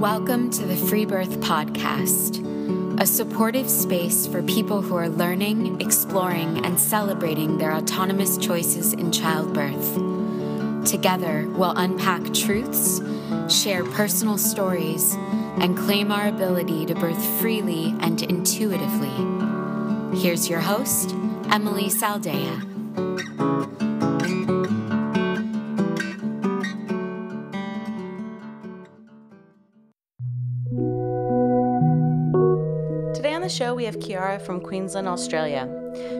Welcome to the Free Birth Podcast, a supportive space for people who are learning, exploring, and celebrating their autonomous choices in childbirth. Together, we'll unpack truths, share personal stories, and claim our ability to birth freely and intuitively. Here's your host, Emily Saldea. Today on the show, we have Kiara from Queensland, Australia.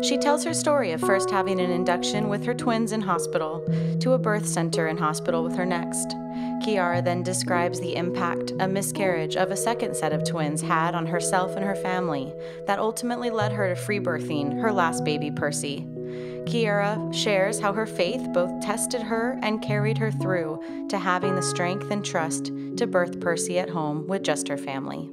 She tells her story of first having an induction with her twins in hospital to a birth center in hospital with her next. Kiara then describes the impact a miscarriage of a second set of twins had on herself and her family that ultimately led her to free birthing her last baby, Percy. Kiara shares how her faith both tested her and carried her through to having the strength and trust to birth Percy at home with just her family.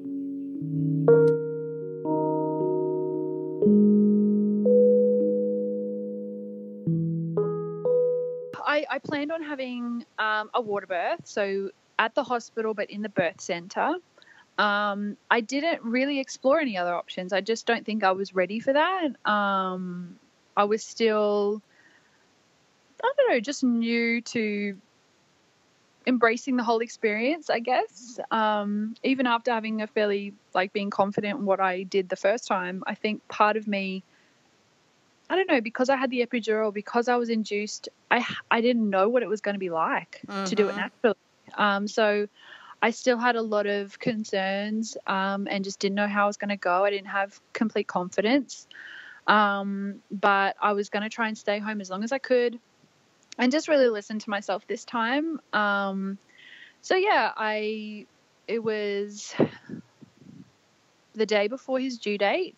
I planned on having a water birth, so at the hospital but in the birth centre. I didn't really explore any other options. I just don't think I was ready for that. I was still, I don't know, just new to embracing the whole experience, I guess. Even after having a fairly, being confident in what I did the first time, I think part of me, I don't know, because I had the epidural, because I was induced, I didn't know what it was going to be like to do it naturally. So I still had a lot of concerns and just didn't know how I was going to go. I didn't have complete confidence. But I was going to try and stay home as long as I could and just really listen to myself this time. So yeah, it was the day before his due date,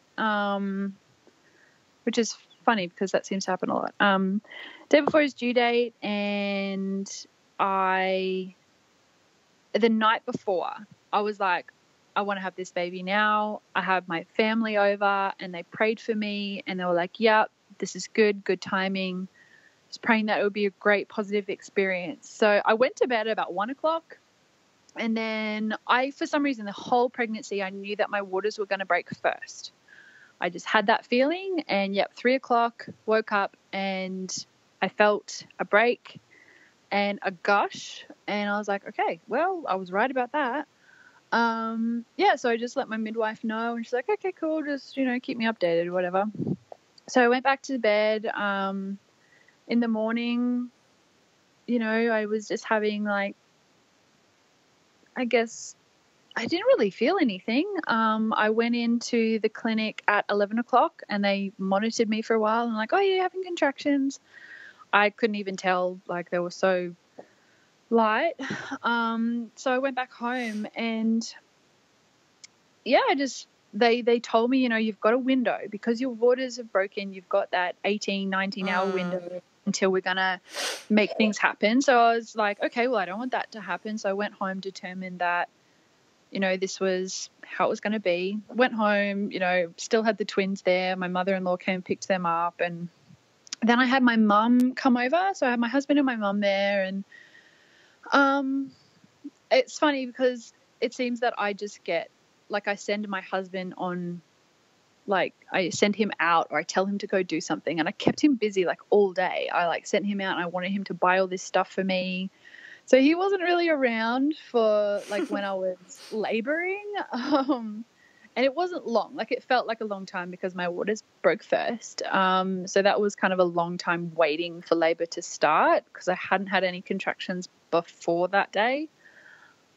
which is funny because that seems to happen a lot. Day before his due date, and the night before, I was like, I want to have this baby now. I have my family over and they prayed for me and they were like, yep, this is good timing. Just praying that it would be a great positive experience. So I went to bed at about 1 o'clock, and then for some reason, the whole pregnancy, I knew that my waters were going to break first. I just had that feeling, and 3 o'clock, woke up and I felt a break and a gush, and I was like, okay, well, I was right about that. So I just let my midwife know, and she's like, okay, cool, just, keep me updated or whatever. So I went back to bed. In the morning, I was just having I guess I didn't really feel anything. I went into the clinic at 11 o'clock and they monitored me for a while and like, oh, you're having contractions. I couldn't even tell, they were so light. So I went back home and they told me, you've got a window because your waters have broken. You've got that 18, 19-hour window until we're going to make things happen. So I was like, okay, well, I don't want that to happen. So I went home, determined that, this was how it was going to be. Went home, still had the twins there. My mother-in-law came and picked them up. And then I had my mum come over. So I had my husband and my mum there. And it's funny because it seems that I just get, I send my husband on, I send him out or I tell him to go do something. And I kept him busy all day. I sent him out and I wanted him to buy all this stuff for me. So he wasn't really around for when I was laboring. And it wasn't long. It felt like a long time because my waters broke first. So that was kind of a long time waiting for labor to start because I hadn't had any contractions before that day.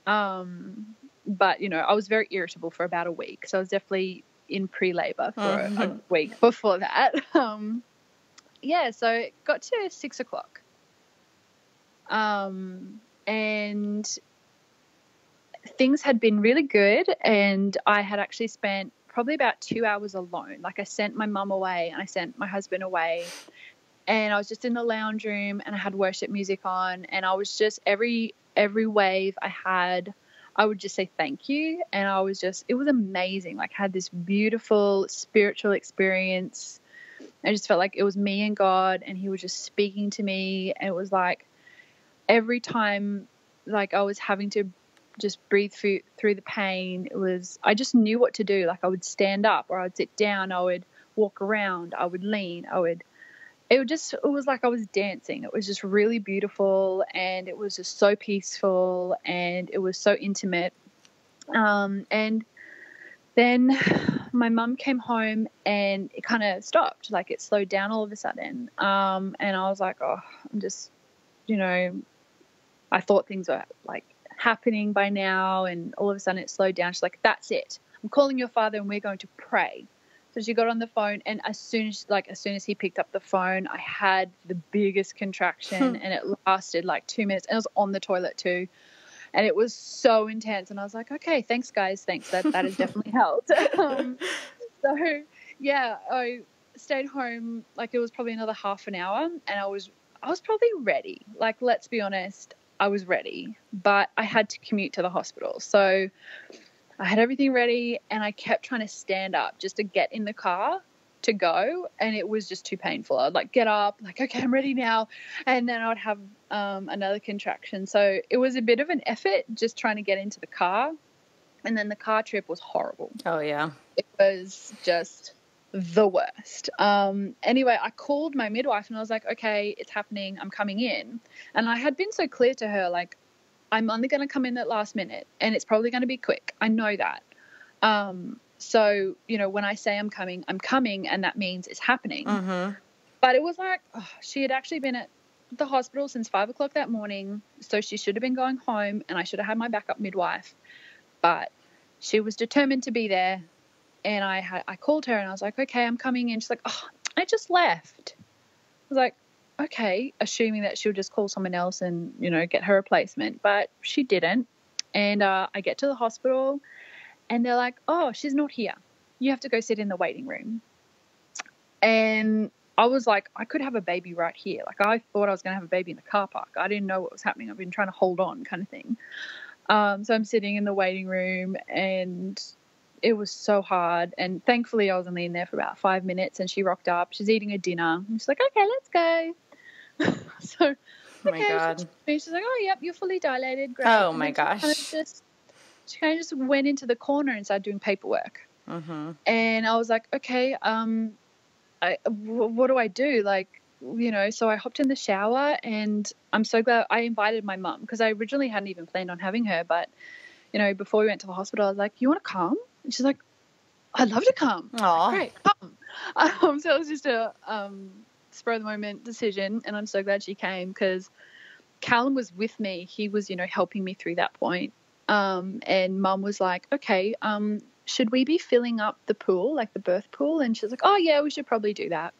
But, I was very irritable for about a week. So I was definitely in pre-labor for a week before that. So it got to 6 o'clock. And things had been really good, and I had actually spent probably about 2 hours alone. I sent my mum away and I sent my husband away, and I was just in the lounge room and I had worship music on, and I was just every wave I had, I would just say thank you. And it was amazing. I had this beautiful spiritual experience. I just felt like it was me and God, and he was just speaking to me. And it was every time I was having to just breathe through the pain. I just knew what to do. Like I would stand up or I would sit down. I would walk around. I would lean. It was like I was dancing. It was just really beautiful, and it was just so peaceful, and it was so intimate. And then my mum came home and it kind of stopped. Like it slowed down all of a sudden. And I was like, oh, I'm just, I thought things were like happening by now, and all of a sudden it slowed down. She's like, that's it. I'm calling your father and we're going to pray. So she got on the phone, and as soon as he picked up the phone, I had the biggest contraction and it lasted like 2 minutes, and I was on the toilet too. And it was so intense. And I was like, okay, thanks guys. Thanks. That has definitely helped. So yeah, I stayed home. Like it was probably another half an hour, and I was probably ready. Like, let's be honest, I was ready, but I had to commute to the hospital. So I had everything ready, and I kept trying to stand up just to get in the car to go, and it was just too painful. I'd like get up, like, okay, I'm ready now, and then I would have another contraction. So it was a bit of an effort just trying to get into the car, and then the car trip was horrible. Oh yeah, it was just the worst. Anyway, I called my midwife and I was like, okay, it's happening, I'm coming in. And I had been so clear to her, like, I'm only going to come in at last minute, and it's probably going to be quick. I know that. So, when I say I'm coming, and that means it's happening. Mm-hmm. But it was like, she had actually been at the hospital since 5 o'clock that morning. So she should have been going home, and I should have had my backup midwife. But she was determined to be there. And I called her and I was like, okay, I'm coming in. She's like, oh, I just left. I was like, okay, assuming that she'll just call someone else and, get her replacement. But she didn't. And I get to the hospital and they're like, oh, she's not here. You have to go sit in the waiting room. And I was like, I could have a baby right here. Like, I thought I was going to have a baby in the car park. I didn't know what was happening. I've been trying to hold on kind of thing. So I'm sitting in the waiting room, and it was so hard. And thankfully I was only in there for about 5 minutes, and she rocked up. She's eating a dinner. And she's like, okay, let's go. So, oh my God. She's like, oh, yep, you're fully dilated. Great. Oh my gosh. She kind of just went into the corner and started doing paperwork. Mm-hmm. And I was like, okay, what do I do? Like, so I hopped in the shower, and I'm so glad I invited my mum, because I originally hadn't even planned on having her. But, before we went to the hospital, I was like, you want to come? And she's like, I'd love to come. Aw. Great, come. So it was just a spur of the moment decision, and I'm so glad she came, because Callum was with me. He was, helping me through that point. And Mum was like, okay, should we be filling up the pool, like the birth pool? And she's like, oh yeah, we should probably do that.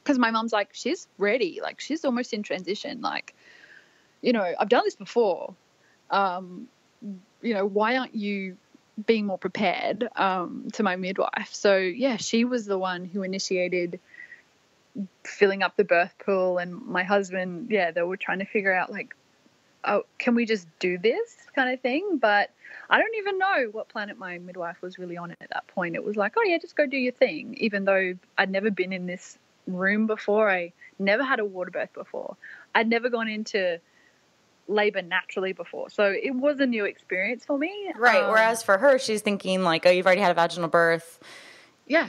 Because my mum's like, she's ready. Like, she's almost in transition. Like, I've done this before. Why aren't you being more prepared, to my midwife? So yeah, she was the one who initiated filling up the birth pool, and my husband, yeah, they were trying to figure out, like, oh, can we just do this kind of thing? But I don't even know what planet my midwife was really on at that point. It was like, oh yeah, just go do your thing. Even though I'd never been in this room before, I never had a water birth before, I'd never gone into labor naturally before, so it was a new experience for me. Right. Whereas for her, she's thinking like, oh, you've already had a vaginal birth. Yeah.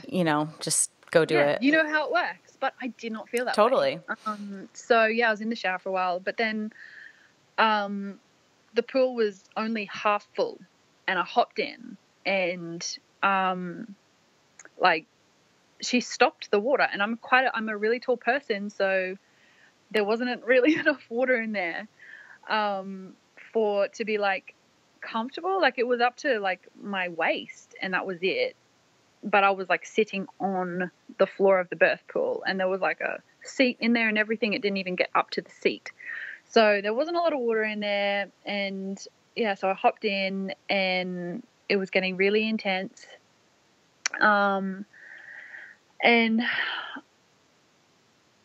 Just go do it. You know how it works. But I did not feel that totally. way. So yeah, I was in the shower for a while, but then the pool was only half full, and I hopped in, and she stopped the water, and I'm a really tall person, so there wasn't really enough water in there to be like comfortable. Like, it was up to like my waist, and that was it. But I was like sitting on the floor of the birth pool, and there was like a seat in there and everything. It didn't even get up to the seat. So there wasn't a lot of water in there. And yeah, so I hopped in, and it was getting really intense. And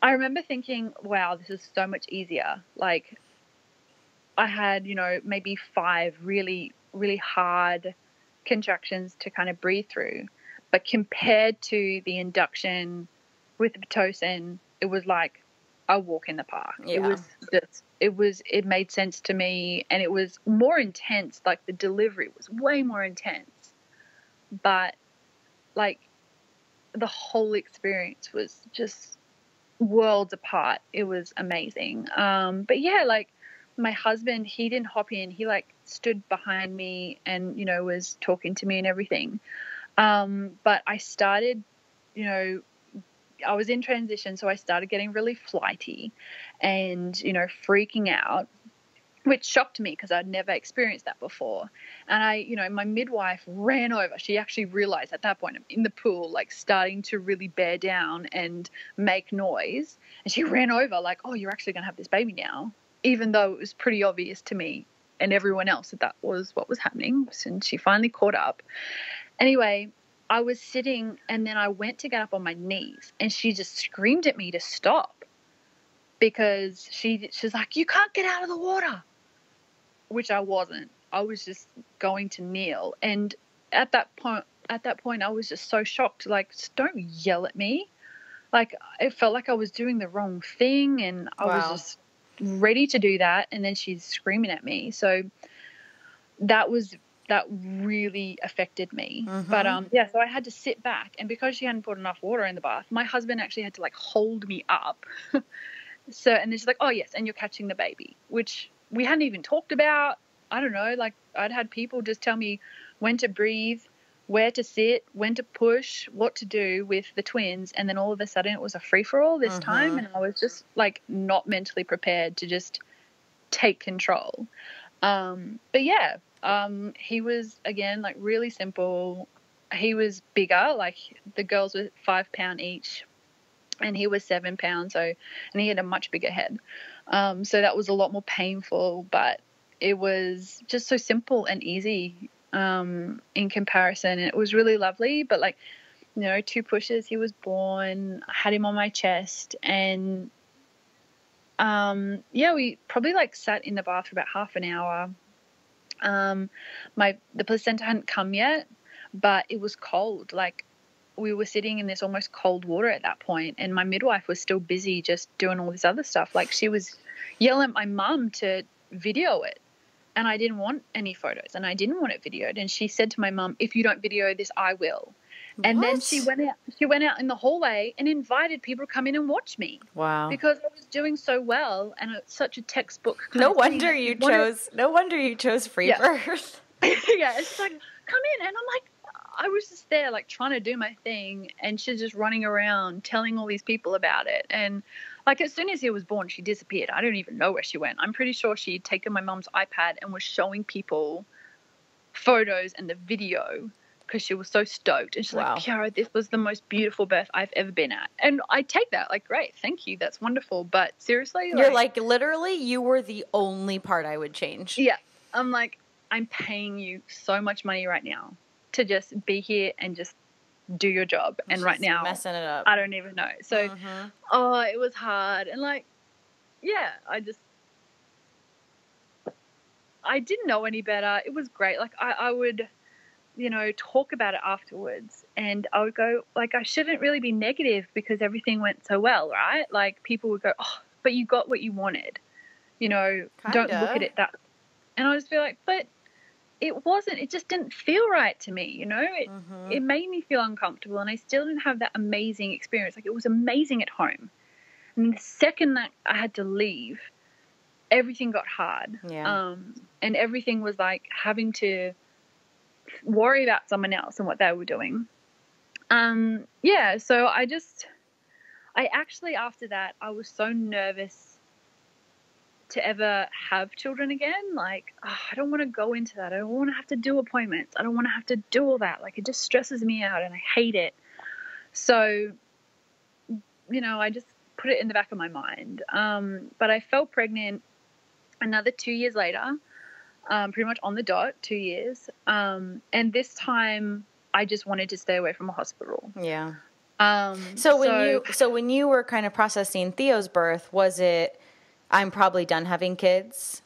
I remember thinking, wow, this is so much easier. Like, I had, maybe 5 really, really hard contractions to kind of breathe through. But compared to the induction with the Pitocin, it was like a walk in the park. Yeah. It made sense to me, and it was more intense. Like, the delivery was way more intense, but like the whole experience was just worlds apart. It was amazing. But yeah, like, my husband, he didn't hop in. He like stood behind me and, you know, was talking to me and everything. But I started, you know, I was in transition, so I started getting really flighty and, you know, freaking out, which shocked me because I'd never experienced that before. And you know, my midwife ran over. She actually realized at that point I'm in the pool, like starting to really bear down and make noise. And she ran over like, oh, you're actually going to have this baby now, even though it was pretty obvious to me and everyone else that was what was happening. And she finally caught up. Anyway, I was sitting, and then I went to get up on my knees, and she just screamed at me to stop because she's like, you can't get out of the water, which I wasn't. I was just going to kneel. And at that point, I was just so shocked. Like, don't yell at me. Like, it felt like I was doing the wrong thing, and I was just ready to do that. And then she's screaming at me. So that really affected me. Mm-hmm. But yeah, so I had to sit back, and because she hadn't put enough water in the bath, my husband actually had to like hold me up. So, and then she's like, oh yes, and you're catching the baby, which we hadn't even talked about. I don't know, like, I'd had people just tell me when to breathe, where to sit, when to push, what to do with the twins, and then all of a sudden it was a free-for-all this time, and I was just like not mentally prepared to just take control. But yeah, he was, again, like really simple. He was bigger, like the girls were 5 pound each and he was 7 pounds. So, and he had a much bigger head. So that was a lot more painful, but it was just so simple and easy, in comparison. And it was really lovely, but like, you know, 2 pushes, he was born. I had him on my chest, and, yeah, we probably like sat in the bath for about half an hour. The placenta hadn't come yet, but it was cold. Like, we were sitting in this almost cold water at that point, and my midwife was still busy just doing all this other stuff. Like, she was yelling at my mum to video it, and I didn't want any photos, and I didn't want it videoed. And she said to my mum, if you don't video this, I will. And then she went out in the hallway and invited people to come in and watch me. Wow. Because I was doing so well, and it's such a textbook kind no of wonder thing. No wonder you chose free birth. Yeah, it's like, come in. And I'm like, I was just there like trying to do my thing, and she's just running around telling all these people about it. And like, as soon as he was born, she disappeared. I don't even know where she went. I'm pretty sure she'd taken my mum's iPad and was showing people photos and the video, because she was so stoked. And she's like, Kiara, this was the most beautiful birth I've ever been at. And I take that, like, great, thank you, that's wonderful. But seriously, you're like, literally, you were the only part I would change. Yeah. I'm like, I'm paying you so much money right now to just be here and just do your job. And just right now, messing it up. I don't even know. So, it was hard. And like, yeah, I didn't know any better. It was great. Like, I would, you know, talk about it afterwards, and I would go, like, I shouldn't really be negative because everything went so well, right? Like, people would go, oh, but you got what you wanted, you know. Kinda. Don't look at it that. And I just feel like, but it wasn't, it just didn't feel right to me, you know. It made me feel uncomfortable, and I still didn't have that amazing experience. Like, it was amazing at home, and the second that I had to leave, everything got hard. And everything was like having to worry about someone else and what they were doing. So I actually, after that, I was so nervous to ever have children again. Like, I don't want to go into that. I don't want to have to do appointments. I don't want to have to do all that. Like, it just stresses me out and I hate it. So, you know, I just put it in the back of my mind. But I fell pregnant another 2 years later, pretty much on the dot, 2 years. And this time I just wanted to stay away from a hospital. Yeah. So when you were kind of processing Theo's birth, was it, I'm probably done having kids?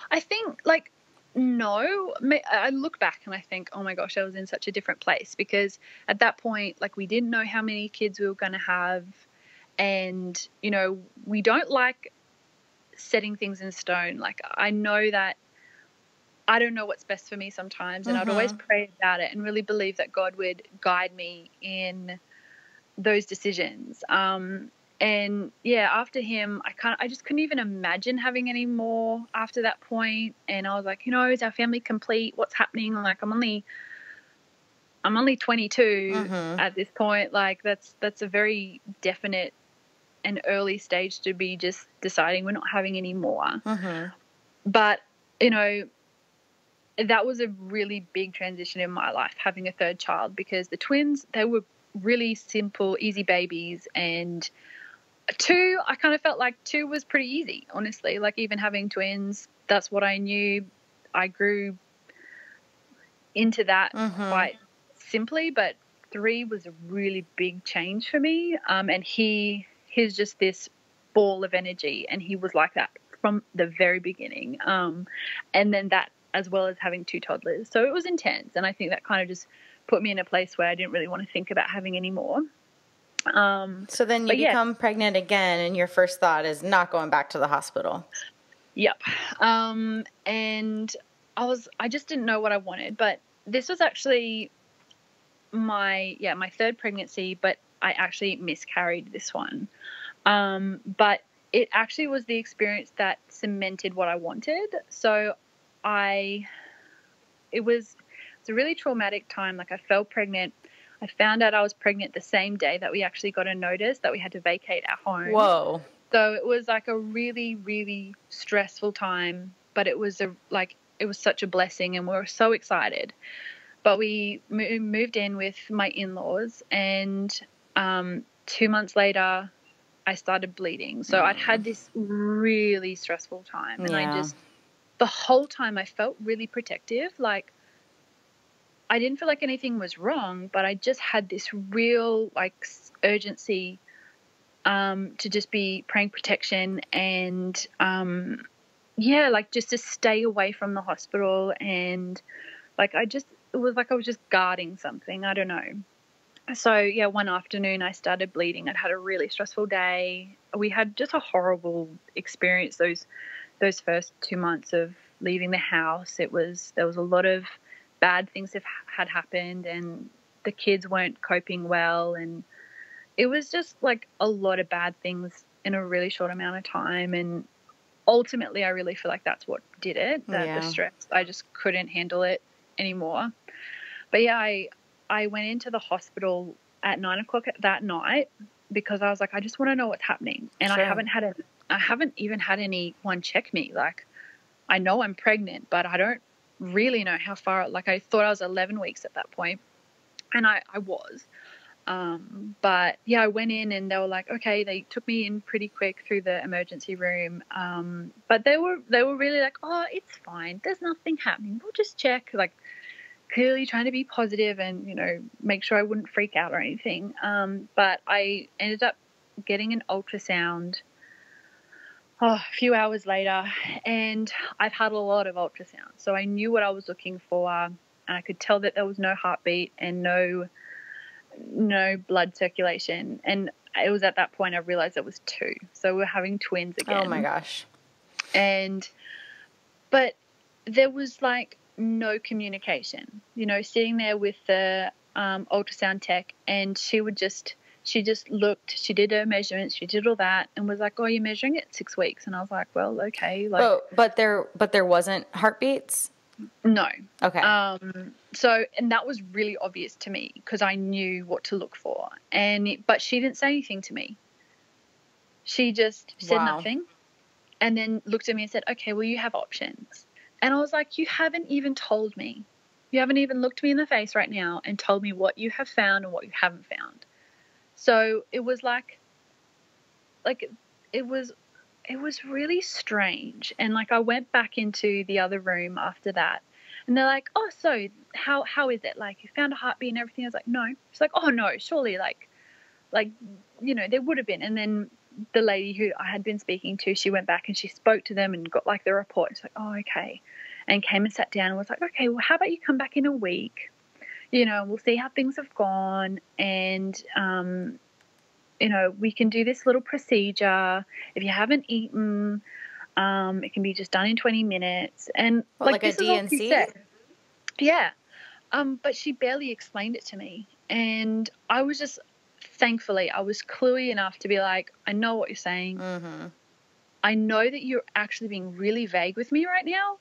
I think, like, no. I look back and I think, oh my gosh, I was in such a different place, because at that point, like, we didn't know how many kids we were going to have. And, you know, we don't like setting things in stone. Like, I know that I don't know what's best for me sometimes, and I'd always pray about it and really believe that God would guide me in those decisions. And yeah, after him, I just couldn't even imagine having any more after that point. And I was like, you know, is our family complete? What's happening? Like, I'm only 22 at this point. Like, that's a very definite and early stage to be just deciding we're not having any more. But, you know, that was a really big transition in my life, having a third child, because the twins, they were really simple, easy babies. And two, I kind of felt like two was pretty easy, honestly. Like, even having twins, that's what I knew. I grew into that quite simply, but three was a really big change for me. And he's just this ball of energy, and he was like that from the very beginning. And then that, as well as having two toddlers. So it was intense, and I think that kind of just put me in a place where I didn't really want to think about having any more. So then you become pregnant again, and your first thought is not going back to the hospital. Yep. And I just didn't know what I wanted, but this was actually my third pregnancy, but I actually miscarried this one. But it actually was the experience that cemented what I wanted. So it was a really traumatic time. Like, I fell pregnant. I found out I was pregnant the same day that we actually got a notice that we had to vacate our home. Whoa. So it was like a really, really stressful time, but it was such a blessing, and we were so excited. But we moved in with my in-laws, and 2 months later, I started bleeding. So I'd had this really stressful time, and the whole time I felt really protective. Like, I didn't feel like anything was wrong, but I just had this real, like, urgency to just be praying protection and, like, just to stay away from the hospital. And, like, it was like I was just guarding something. I don't know. So, yeah, one afternoon I started bleeding. I'd had a really stressful day. We had just a horrible experience those first 2 months of leaving the house. There was a lot of bad things had happened, and the kids weren't coping well, and it was just like a lot of bad things in a really short amount of time. And ultimately, I really feel like that's what did it, the stress. I just couldn't handle it anymore. But yeah, I went into the hospital at 9:00 that night because I was like, I just want to know what's happening. And I haven't even had anyone check me. Like, I know I'm pregnant, but I don't really know how far. Like, I thought I was 11 weeks at that point, and I was. But yeah, I went in, and they were like, okay, they took me in pretty quick through the emergency room. But they were really like, oh, it's fine. There's nothing happening. We'll just check. Like, clearly trying to be positive and, you know, make sure I wouldn't freak out or anything. But I ended up getting an ultrasound a few hours later, and I've had a lot of ultrasounds. So I knew what I was looking for, and I could tell that there was no heartbeat and no blood circulation. And it was at that point I realized it was 2. So we're having twins again. Oh my gosh. But there was like no communication, you know, sitting there with the ultrasound tech, and she just looked, she did her measurements, she did all that, and was like, oh, you're measuring it 6 weeks. And I was like, well, okay. Like, but there wasn't heartbeats? No. Okay. So, and that was really obvious to me because I knew what to look for. But she didn't say anything to me. She just said nothing, and then looked at me and said, okay, well, you have options. And I was like, you haven't even told me. You haven't even looked me in the face right now and told me what you have found and what you haven't found. So it was like it was really strange. And like, I went back into the other room after that, and they're like, oh, so how is it? Like, you found a heartbeat and everything? I was like, no. She's like, oh no, surely like, you know, there would have been. And then the lady who I had been speaking to, she went back and she spoke to them and got like the report. She's like, oh, okay. And came and sat down and was like, okay, well, how about you come back in a week? You know, we'll see how things have gone. And we can do this little procedure. If you haven't eaten, it can be just done in 20 minutes. And like this a is all she DNC? said. Yeah. But she barely explained it to me. And I was just, thankfully, I was cluey enough to be like, I know what you're saying. Mm-hmm. I know that you're actually being really vague with me right now.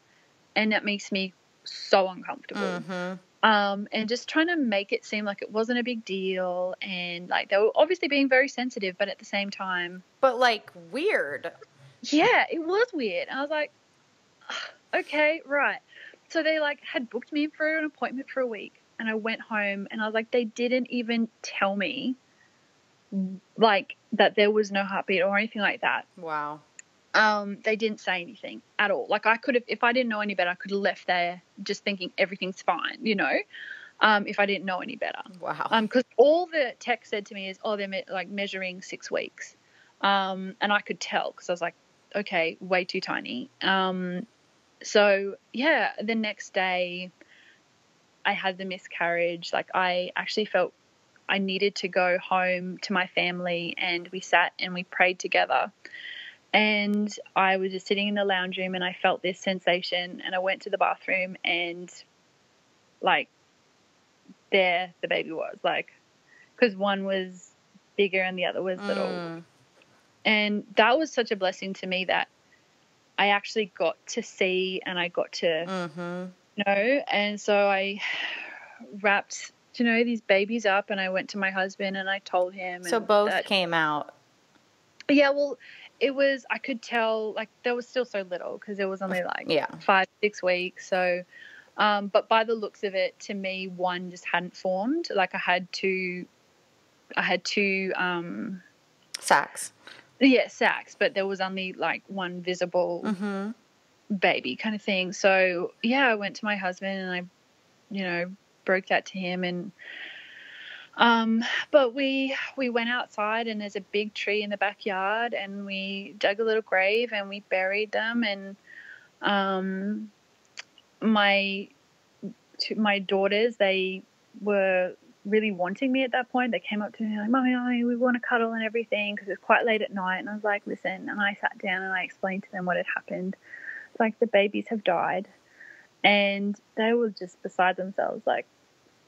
And that makes me so uncomfortable. Mm-hmm. And just trying to make it seem like it wasn't a big deal. And like, they were obviously being very sensitive, but at the same time. But like weird. Yeah, it was weird. I was like, okay, right. So they like had booked me for an appointment for a week, and I went home and I was like, they didn't even tell me like that there was no heartbeat or anything like that. Wow. They didn't say anything at all. Like I could have, if I didn't know any better, I could have left there just thinking everything's fine, if I didn't know any better. Wow. Because all the tech said to me is, they're like measuring 6 weeks. And I could tell because I was like, okay, way too tiny. So yeah, the next day I had the miscarriage. Like I actually felt I needed to go home to my family, and we sat and we prayed together. And I was just sitting in the lounge room and I felt this sensation, and I went to the bathroom, and like there the baby was, like, because one was bigger and the other was little. And that was such a blessing to me that I actually got to see and I got to know. And so I wrapped, these babies up, and I went to my husband and I told him. So both came out. Yeah, well, it was, I could tell, like, they were still so little because it was only like 5-6 weeks. So, but by the looks of it, to me, one just hadn't formed. Like I had two Sacs. Yeah, sacs, but there was only like one visible baby kind of thing. So yeah, I went to my husband and I, broke that to him. And but we went outside, and there's a big tree in the backyard, and we dug a little grave and we buried them. And my daughters, they were really wanting me at that point. They came up to me like, Mommy, we want to cuddle and everything, because it's quite late at night. And I was like, listen. And I sat down and I explained to them what had happened. Like, the babies have died. And they were just beside themselves, like,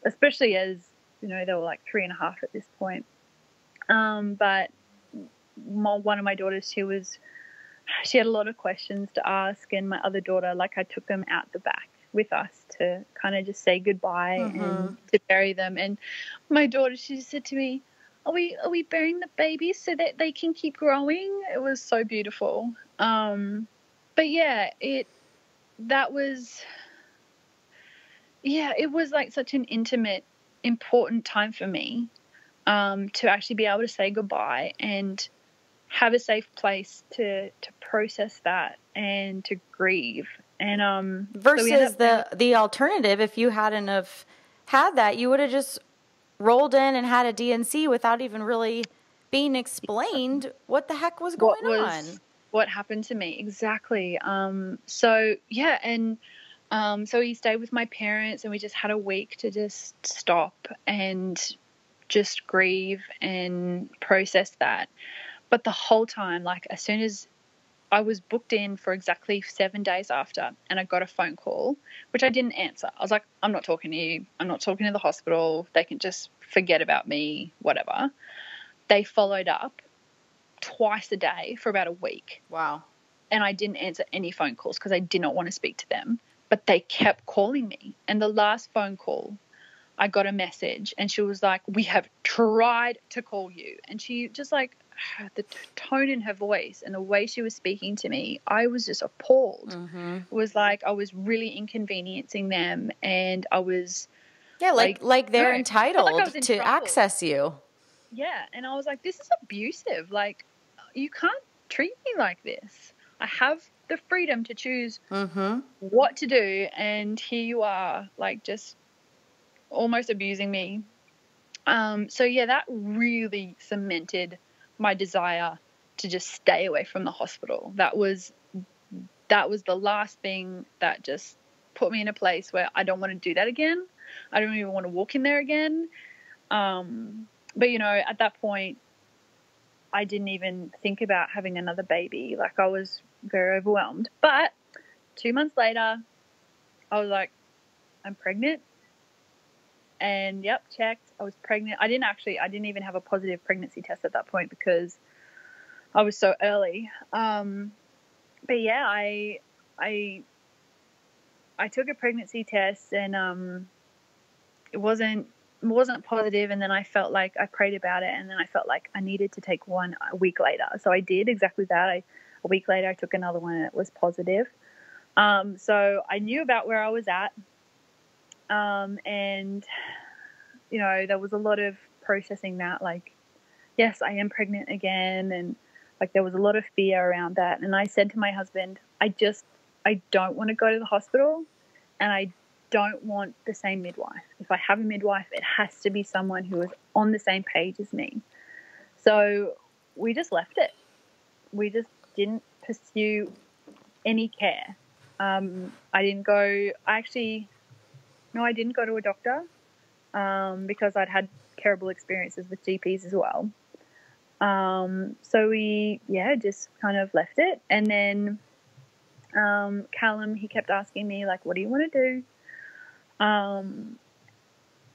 especially as, they were like 3.5 at this point. But one of my daughters, she had a lot of questions to ask. And my other daughter, like, I took them out the back with us to kind of just say goodbye and to bury them. And my daughter, she just said to me, are we burying the babies so that they can keep growing? It was so beautiful. But yeah, it was like such an intimate, important time for me, to actually be able to say goodbye and have a safe place to process that and to grieve. And versus the alternative, if you hadn't have had that, you would have just rolled in and had a DNC without even really being explained what the heck was going on. What happened to me exactly. So yeah, and so he stayed with my parents, and we just had a week to just stop and just grieve and process that. But the whole time, like, as soon as I was booked in for exactly 7 days after, and I got a phone call, which I didn't answer. I was like, I'm not talking to you. I'm not talking to the hospital. They can just forget about me, whatever. They followed up twice a day for about a week. Wow. And I didn't answer any phone calls because I did not want to speak to them. But they kept calling me. And the last phone call, I got a message, and she was like, we have tried to call you. And she just, like, the tone in her voice and the way she was speaking to me, I was just appalled. It was like I was really inconveniencing them, and I was like they're entitled like to trouble. access you. Yeah, and I was like, this is abusive. Like, you can't treat me like this. I have the freedom to choose what to do, and here you are, like, just almost abusing me. So yeah, that really cemented my desire to just stay away from the hospital. That was the last thing that just put me in a place where I don't want to do that again. I don't even want to walk in there again. But at that point, I didn't even think about having another baby. Like, I was very overwhelmed. But 2 months later, I was like, I'm pregnant. And yep, checked. I was pregnant. I didn't even have a positive pregnancy test at that point because I was so early. But yeah, I took a pregnancy test, and it wasn't positive. And then I felt like I prayed about it, and then I felt like I needed to take one a week later. So I did exactly that. A week later, I took another one, and it was positive. So I knew about where I was at. And, you know, there was a lot of processing that, like, yes, I am pregnant again. And like, there was a lot of fear around that. And I said to my husband, I don't want to go to the hospital, and I don't want the same midwife. If I have a midwife, it has to be someone who is on the same page as me. So we just left it. We just didn't pursue any care. I didn't go to a doctor because I'd had terrible experiences with GPs as well. So we, just kind of left it. And then Callum, he kept asking me, like, what do you want to do? And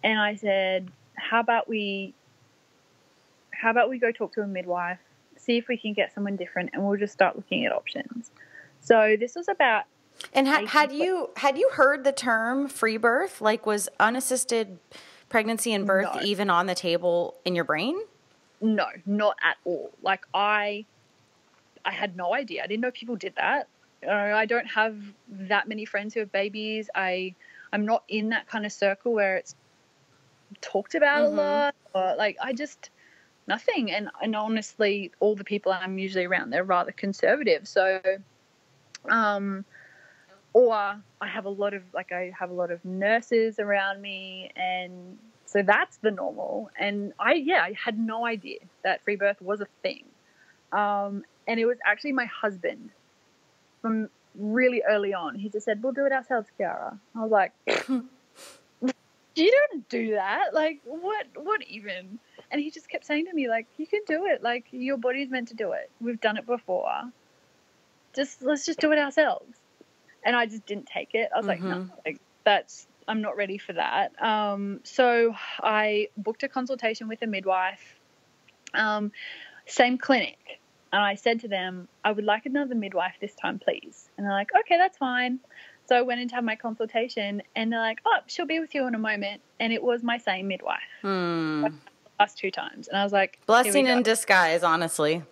I said, how about we go talk to a midwife, see if we can get someone different, and we'll just start looking at options. So this was about. And had you heard the term free birth? Like, was unassisted pregnancy and birth even on the table in your brain? No, not at all. Like, I had no idea. I didn't know people did that. I don't have that many friends who have babies. I'm not in that kind of circle where it's talked about a lot. Or like, I just nothing. And honestly, all the people I'm usually around, they're rather conservative. So, or I have a lot of nurses around me, and so that's the normal. And I had no idea that free birth was a thing. And it was actually my husband from really early on. He just said, we'll do it ourselves, Kiara. I was like, you don't do that. Like, what even? And he just kept saying to me, like, you can do it. Like, your body's meant to do it. We've done it before. Let's just do it ourselves. And I just didn't take it. I was like, no, like, I'm not ready for that. So I booked a consultation with a midwife, same clinic. And I said to them, I would like another midwife this time, please. And they're like, okay, that's fine. So I went in to have my consultation, and they're like, oh, she'll be with you in a moment. And it was my same midwife. The last 2 times. And I was like, blessing in disguise, honestly.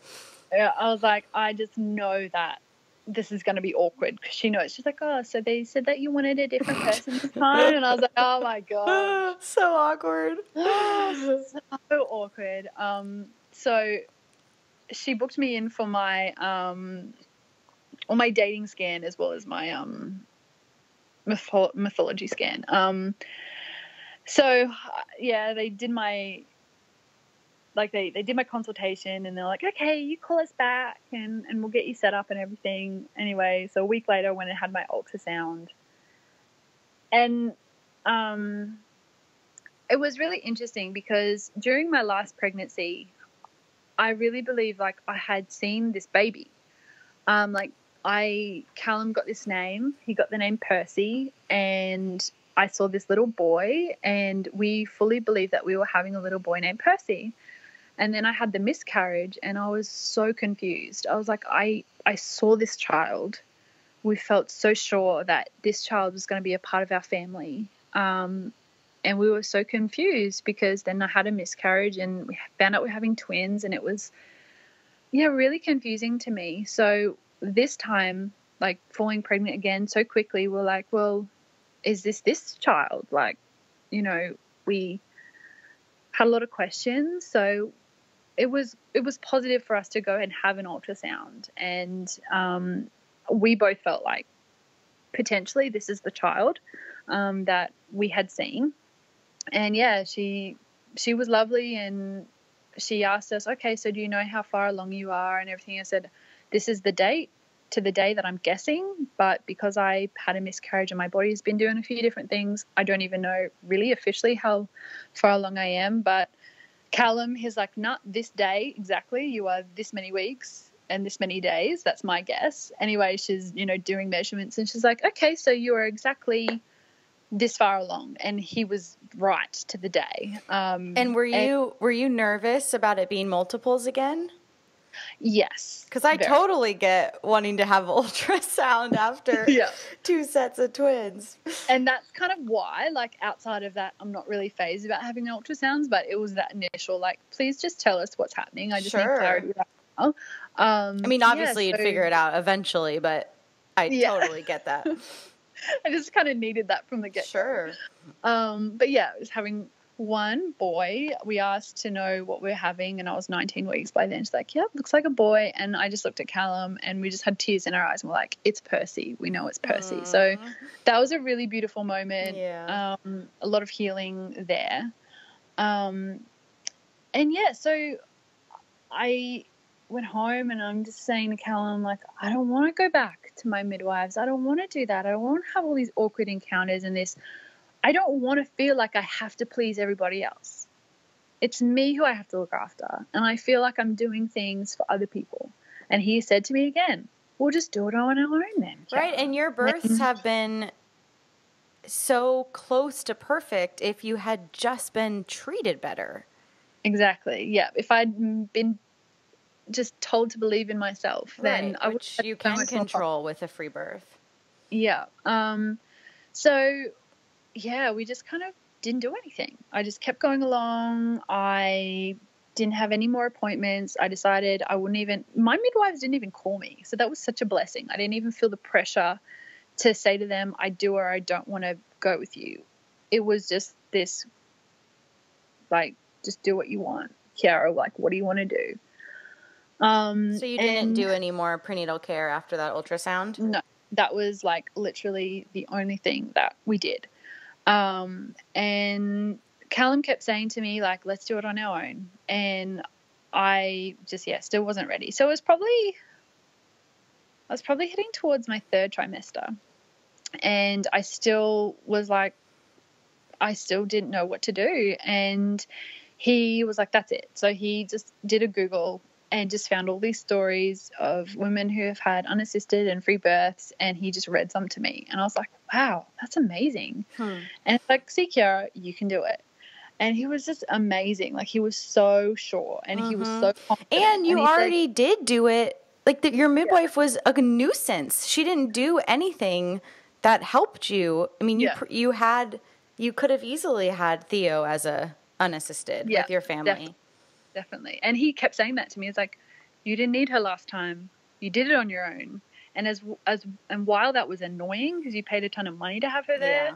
Yeah, I was like, I just know that this is going to be awkward, because she knows. She's like, oh, so they said that you wanted a different person this time? And I was like, oh, my God. So awkward. So awkward. So she booked me in for my my dating scan, as well as my mythology scan. So yeah, they did my they did my consultation, and they're like, okay, you call us back and we'll get you set up and everything. Anyway, so a week later, I went and had my ultrasound, and it was really interesting because during my last pregnancy, I really believe like I had seen this baby. Callum got this name. He got the name Percy, and I saw this little boy, and we fully believed that we were having a little boy named Percy. And then I had the miscarriage, and I was so confused. I was like, I saw this child. We felt so sure that this child was going to be a part of our family. And we were so confused because then I had a miscarriage, and we found out we're having twins, and it was, really confusing to me. So this time, like, falling pregnant again so quickly, we're like, well, is this child? Like, we had a lot of questions. So it was positive for us to go and have an ultrasound. And we both felt like potentially this is the child that we had seen. And yeah, she was lovely, and she asked us, okay, so do you know how far along you are and everything? I said, this is the date to the day that I'm guessing, but because I had a miscarriage and my body's been doing a few different things, I don't even know really officially how far along I am. But Callum, he's like, nah, this day exactly, you are this many weeks and this many days. That's my guess. Anyway, she's, doing measurements and she's like, okay, so you are exactly this far along. And he was right to the day. And were you nervous about it being multiples again? Yes. Because I totally get wanting to have ultrasound after 2 sets of twins. And that's kind of why, like, outside of that, I'm not really fazed about having ultrasounds, but it was that initial, like, please just tell us what's happening. I just need clarity right now. I mean, obviously you'd figure it out eventually, but I totally get that. I just kind of needed that from the get-go. Sure. But yeah, it was having one boy. We asked to know what we're having, and I was 19 weeks by then. She's like, yep, looks like a boy. And I just looked at Callum and we just had tears in our eyes and we're like, it's Percy. We know it's Percy. So that was a really beautiful moment. Yeah. A lot of healing there. And yeah, so I went home and I'm just saying to Callum, like, I don't want to go back to my midwives. I don't want to do that. I don't want to have all these awkward encounters and this. I don't want to feel like I have to please everybody else. It's me who I have to look after. And I feel like I'm doing things for other people. And he said to me again, we'll just do it on our own then. Right. And your births have been so close to perfect if you had just been treated better. Exactly. Yeah. If I'd been just told to believe in myself, then I would. Which you can control with a free birth. Yeah. So yeah, we just kind of didn't do anything. I just kept going along. I didn't have any more appointments. I decided I wouldn't even, my midwives didn't even call me. So that was such a blessing. I didn't even feel the pressure to say to them, I do or I don't want to go with you. It was just this, like, just do what you want. Kiara, like, what do you want to do? So you didn't do any more prenatal care after that ultrasound? No, that was like literally the only thing that we did. And Callum kept saying to me, like, let's do it on our own. And I just, still wasn't ready. So I was probably heading towards my 3rd trimester. And I still was like, I still didn't know what to do. And he was like, that's it. So he just did a Google and just found all these stories of women who have had unassisted and free births, and he just read some to me. And I was like, wow, that's amazing. And it's like, see, Kiara, you can do it. And he was just amazing. Like, he was so sure, and he was so confident. And you already did do it. Like, your midwife was a nuisance. She didn't do anything that helped you. I mean, you could have easily had Theo as a unassisted with your family. Definitely. And he kept saying that to me. It's like, you didn't need her last time. You did it on your own. And and while that was annoying because you paid a ton of money to have her there,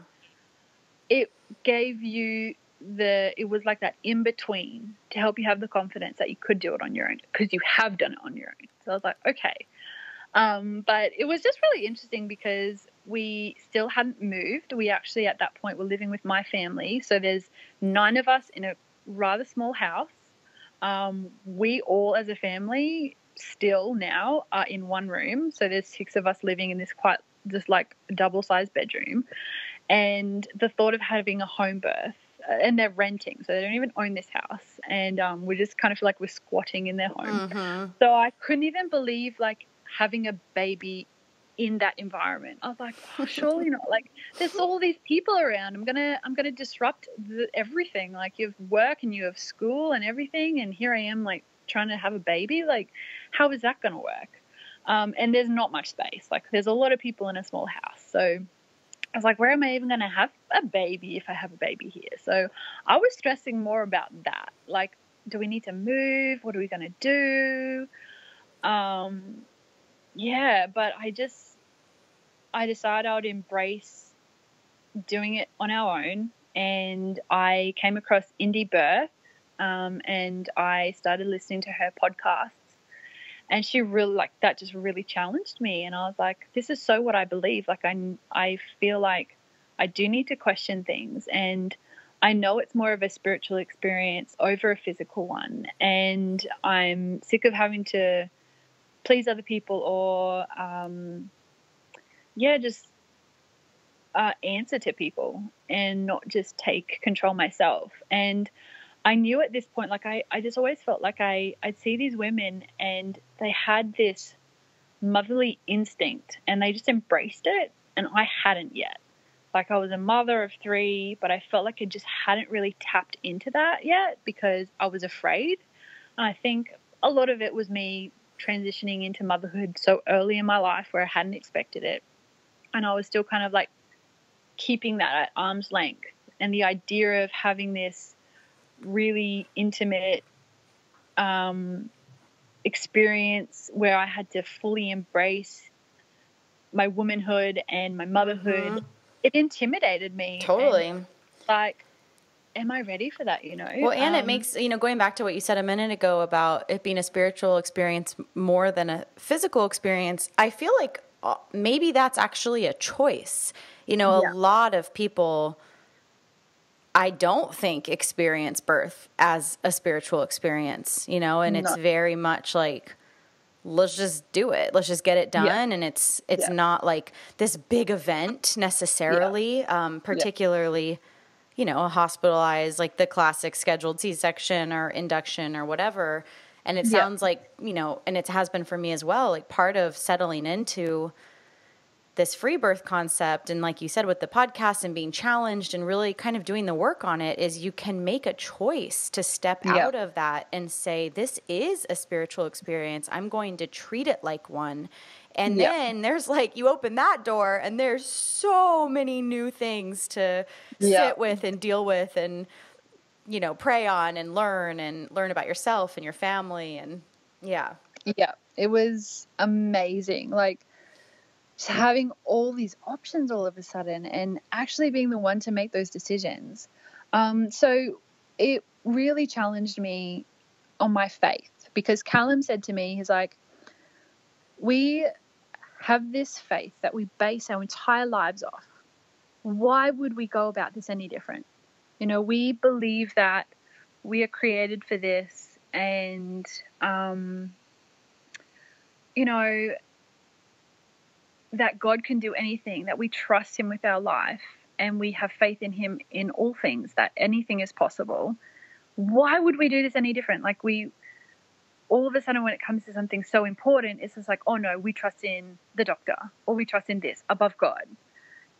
it gave you it was like that in between to help you have the confidence that you could do it on your own because you have done it on your own. So I was like, okay. But it was just really interesting because we still hadn't moved. We actually at that point were living with my family. So there's 9 of us in a rather small house. We all as a family still now are in one room. So there's 6 of us living in this quite just like double-sized bedroom. And the thought of having a home birth, and they're renting, so they don't even own this house. And we just kind of feel like we're squatting in their home. So I couldn't even believe like having a baby in that environment. I was like, oh, surely not. Like, there's all these people around. I'm gonna disrupt everything. Like, you have work and you have school and everything, and here I am like trying to have a baby. Like, how is that gonna work? And there's not much space. Like, there's a lot of people in a small house. So I was like, where am I even gonna have a baby if I have a baby here? So I was stressing more about that. Like, do we need to move? What are we gonna do? Yeah, but I decided I would embrace doing it on our own, and I came across Indie Birth, and I started listening to her podcasts, and she really, that just really challenged me, and I was like, this is so what I believe. Like, I feel like I do need to question things, and I know it's more of a spiritual experience over a physical one, and I'm sick of having to please other people or just answer to people and not just take control myself. And I knew at this point, like I just always felt like I'd see these women and they had this motherly instinct and they just embraced it, and I hadn't yet. Like, I was a mother of 3, but I felt like I just hadn't really tapped into that yet because I was afraid. And I think a lot of it was me transitioning into motherhood so early in my life where I hadn't expected it. And I was still kind of like keeping that at arm's length. And the idea of having this really intimate experience where I had to fully embrace my womanhood and my motherhood, it intimidated me. Totally. And, like, am I ready for that, you know? Well, and it makes, going back to what you said a minute ago about it being a spiritual experience more than a physical experience, I feel like maybe that's actually a choice. A lot of people, I don't think, experience birth as a spiritual experience, and it's very much like, let's just do it. Let's just get it done. Yeah. And it's not like this big event necessarily, particularly, hospitalized, like the classic scheduled C-section or induction or whatever. And it sounds like, and it has been for me as well, like part of settling into this free birth concept, and like you said, with the podcast and being challenged and really kind of doing the work on it, is you can make a choice to step out of that and say, this is a spiritual experience. I'm going to treat it like one. And then there's like, you open that door and there's so many new things to sit with and deal with and, pray on and learn about yourself and your family. And it was amazing. Like, just having all these options all of a sudden and actually being the one to make those decisions. So it really challenged me on my faith, because Callum said to me, he's like, we have this faith that we base our entire lives off. Why would we go about this any different? We believe that we are created for this, and, that God can do anything, that we trust him with our life, and we have faith in him in all things, that anything is possible. Why would we do this any different? Like, we, all of a sudden when it comes to something so important, it's just like, oh no, we trust in the doctor, or we trust in this above God.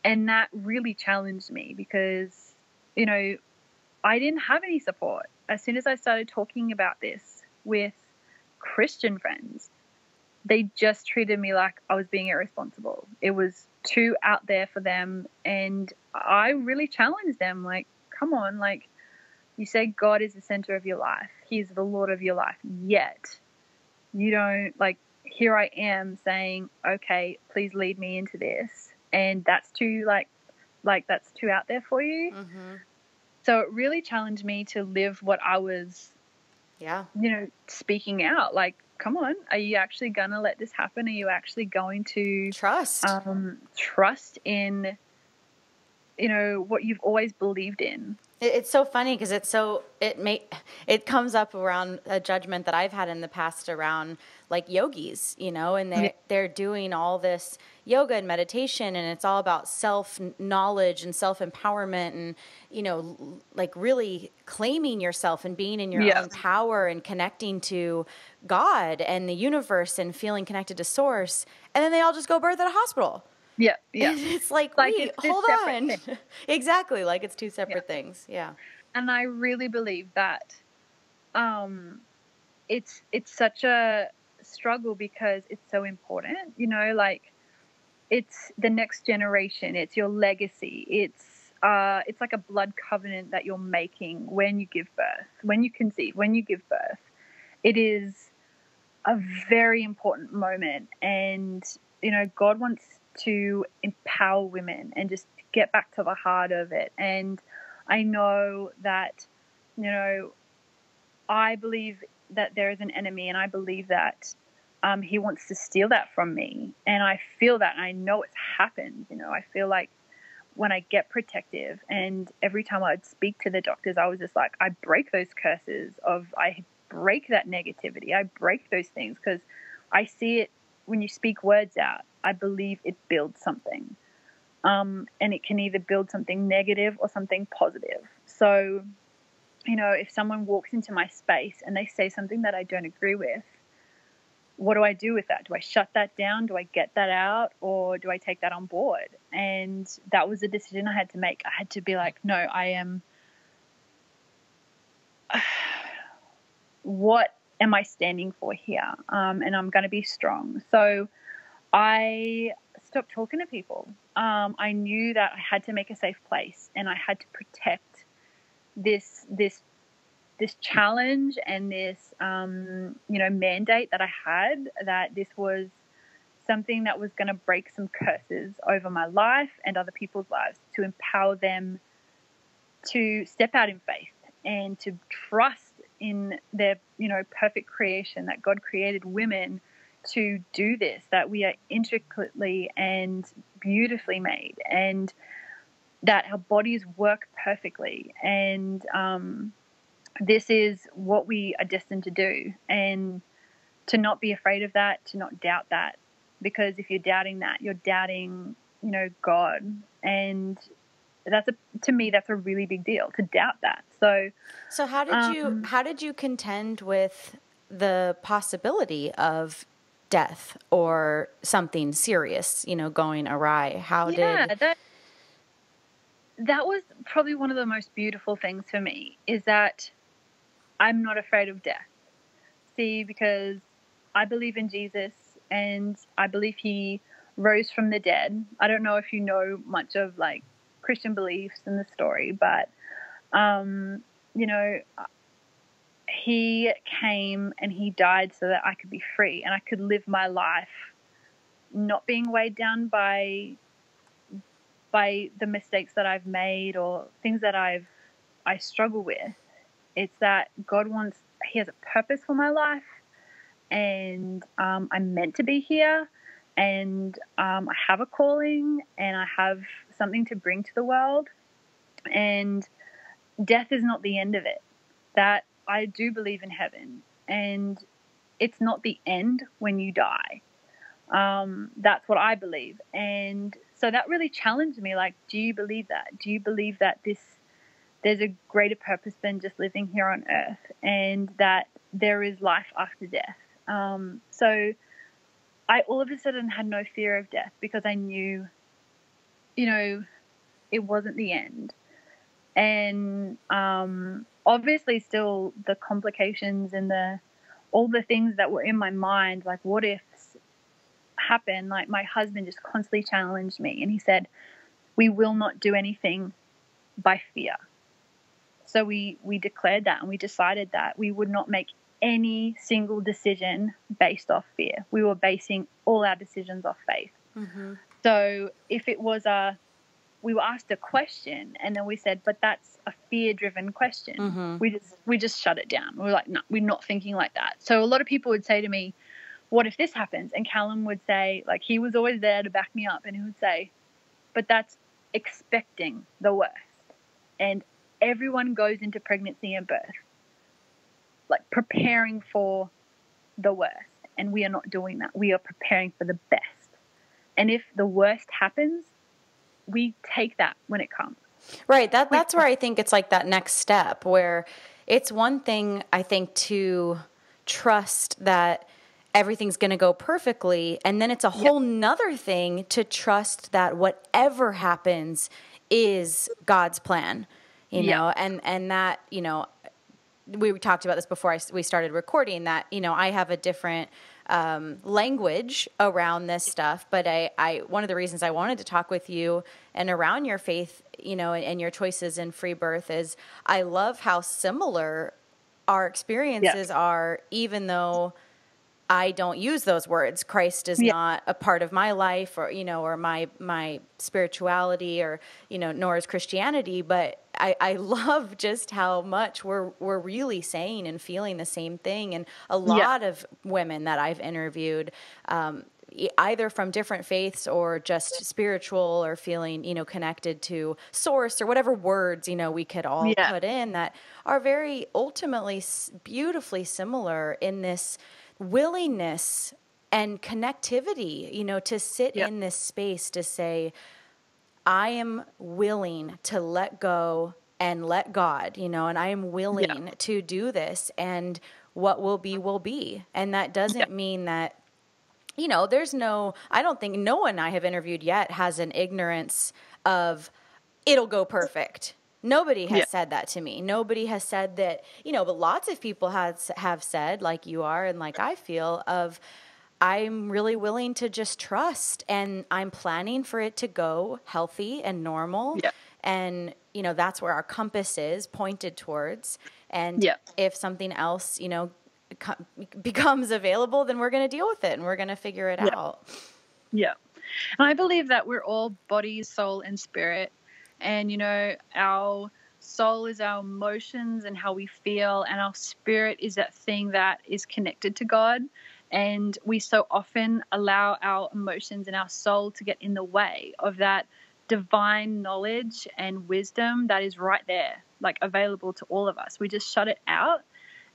And that really challenged me because, I didn't have any support. As soon as I started talking about this with Christian friends, they just treated me like I was being irresponsible. It was too out there for them. And I really challenged them, like, come on, like, you say God is the center of your life. He's the Lord of your life. Yet you don't, like, here I am saying, okay, please lead me into this. And that's too, like that's too out there for you. Mm-hmm. So it really challenged me to live what I was, speaking out. Like, come on, are you actually going to let this happen? Are you actually going to trust in, what you've always believed in? It's so funny because it comes up around a judgment that I've had in the past around like yogis, and they're doing all this yoga and meditation, and it's all about self-knowledge and self-empowerment and, like really claiming yourself and being in your own power and connecting to God and the universe and feeling connected to source. And then they all just go birth at a hospital. Yeah. And it's like wait, it's hold on. Exactly. Like it's two separate things. Yeah. And I really believe that it's such a struggle because it's so important, like it's the next generation, it's your legacy, it's like a blood covenant that you're making when you give birth, when you conceive, when you give birth. It is a very important moment, and God wants to empower women and just get back to the heart of it. And I know that, I believe that there is an enemy, and I believe that he wants to steal that from me. And I feel that, and I know it's happened. I feel like when I get protective, and every time I'd speak to the doctors, I was just like, I break those curses I break that negativity. I break those things because I see it when you speak words out. I believe it builds something. And it can either build something negative or something positive. So, if someone walks into my space and they say something that I don't agree with, what do I do with that? Do I shut that down? Do I get that out? Or do I take that on board? And that was a decision I had to make. I had to be like, no, I am, what am I standing for here? And I'm going to be strong. So I stopped talking to people. I knew that I had to make a safe place, and I had to protect this challenge and this, mandate that I had, that this was something that was going to break some curses over my life and other people's lives, to empower them to step out in faith and to trust in their, perfect creation, that God created women to do this, that we are intricately and beautifully made, and that our bodies work perfectly. And this is what we are destined to do, and to not be afraid of that, to not doubt that, because if you're doubting that, you're doubting, God. And to me, that's a really big deal, to doubt that. So how did you contend with the possibility of death or something serious, going awry? That was probably one of the most beautiful things for me, is that I'm not afraid of death. See, because I believe in Jesus, and I believe he rose from the dead. I don't know if you know much of like Christian beliefs in the story, but, he came and he died so that I could be free and I could live my life not being weighed down by the mistakes that I've made or things that I struggle with. It's that he has a purpose for my life, and I'm meant to be here, and I have a calling, and I have something to bring to the world, and death is not the end of it. That I do believe in heaven, and it's not the end when you die. That's what I believe. And so that really challenged me. Like, do you believe that? Do you believe that there's a greater purpose than just living here on earth, and that there is life after death? So I all of a sudden had no fear of death, because I knew, it wasn't the end. And obviously still the complications and all the things that were in my mind, like what ifs, happen. Like my husband just constantly challenged me, and he said, we will not do anything by fear. So we declared that, and we decided that we would not make any single decision based off fear. We were basing all our decisions off faith. Mm-hmm. So if it was we were asked a question, and then we said, but that's a fear-driven question. Mm-hmm. We just shut it down. We were like, no, we're not thinking like that. So a lot of people would say to me, what if this happens? And Callum would say, like, he was always there to back me up, and he would say, but that's expecting the worst. And everyone goes into pregnancy and birth like preparing for the worst, and we are not doing that. We are preparing for the best. And if the worst happens, we take that when it comes. Right. That's where I think it's like that next step, where it's one thing, I think, to trust that everything's going to go perfectly. And then it's a whole nother thing to trust that whatever happens is God's plan, you know, and that, we talked about this before we started recording, that, I have a different language around this stuff, but I one of the reasons I wanted to talk with you and around your faith, and your choices in free birth is I love how similar our experiences are, even though I don't use those words. Christ is not a part of my life, or, or my spirituality, or, nor is Christianity. But I love just how much we're really saying and feeling the same thing. And a lot of women that I've interviewed, either from different faiths or just spiritual, or feeling, connected to source, or whatever words, we could all put in, that are very ultimately beautifully similar in this willingness and connectivity, to sit in this space to say, I am willing to let go and let God, and I am willing to do this, and what will be, will be. And that doesn't mean that, I don't think no one I have interviewed yet has an ignorance of it'll go perfect. Nobody has said that to me. Nobody has said that, but lots of people have said, like you are and like I feel, of I'm really willing to just trust, and I'm planning for it to go healthy and normal. Yeah. And, that's where our compass is pointed towards. And if something else, becomes available, then we're going to deal with it and we're going to figure it out. Yeah. And I believe that we're all body, soul, and spirit. And, our soul is our emotions and how we feel, and our spirit is that thing that is connected to God. And we so often allow our emotions and our soul to get in the way of that divine knowledge and wisdom that is right there, like available to all of us. We just shut it out.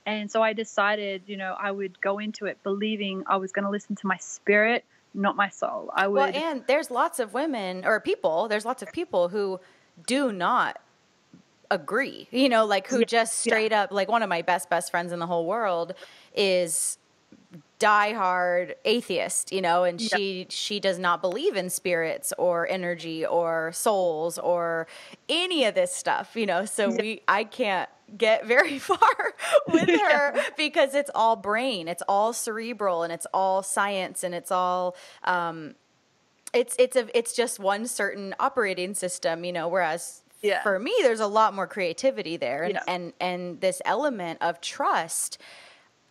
And so I decided, I would go into it believing I was going to listen to my spirit, not my soul. Well, and there's lots of women or people, there's lots of people who do not agree, who just straight up, like one of my best friends in the whole world is diehard atheist, and she does not believe in spirits or energy or souls or any of this stuff, so I can't get very far with her because it's all brain, it's all cerebral, and it's all science, and it's all it's just one certain operating system, whereas for me there's a lot more creativity there, and this element of trust,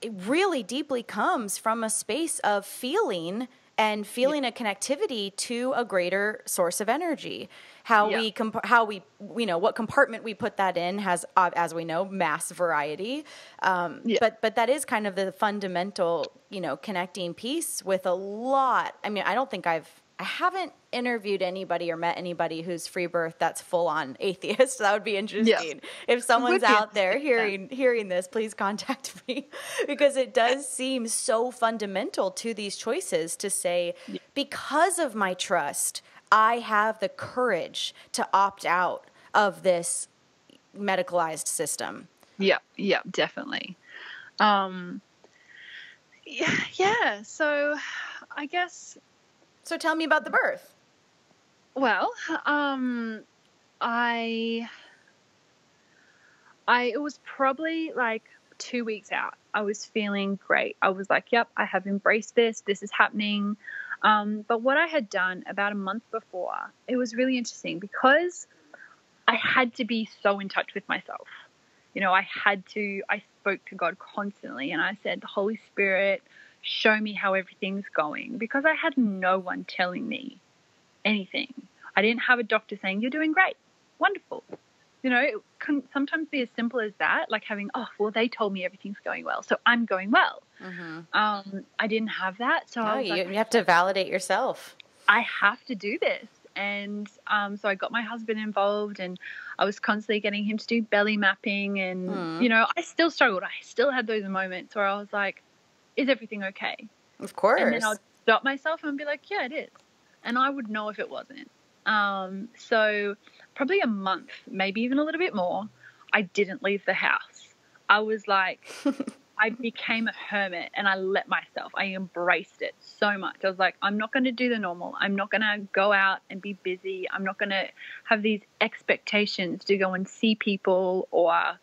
it really deeply comes from a space of feeling a connectivity to a greater source of energy. What compartment we put that in has, as we know, mass variety. But that is kind of the fundamental, connecting piece with a lot. I mean, I haven't interviewed anybody or met anybody who's free birth that's full on atheist. That would be interesting. If someone's out there hearing this, please contact me, because it does seem so fundamental to these choices to say, because of my trust, I have the courage to opt out of this medicalized system. Yeah, definitely. So I guess. So tell me about the birth. Well, it was probably like 2 weeks out. I was feeling great. I was like, yep, I have embraced this. This is happening. But what I had done about a month before, it was really interesting because I had to be so in touch with myself. I spoke to God constantly, and I said, Holy Spirit, show me how everything's going, because I had no one telling me anything. I didn't have a doctor saying, you're doing great, wonderful. It can sometimes be as simple as that, like having, they told me everything's going well, so I'm going well. Mm-hmm. I didn't have that. So I was you have to validate yourself. I have to do this. And so I got my husband involved, and I was constantly getting him to do belly mapping. And, I still struggled. I still had those moments where I was like, is everything okay? Of course. And then I'd stop myself and be like, yeah, it is. And I would know if it wasn't. So probably a month, maybe even a little bit more, I didn't leave the house. I was like, I became a hermit, and I let myself. I embraced it so much. I was like, I'm not going to do the normal. I'm not going to go out and be busy. I'm not going to have these expectations to go and see people or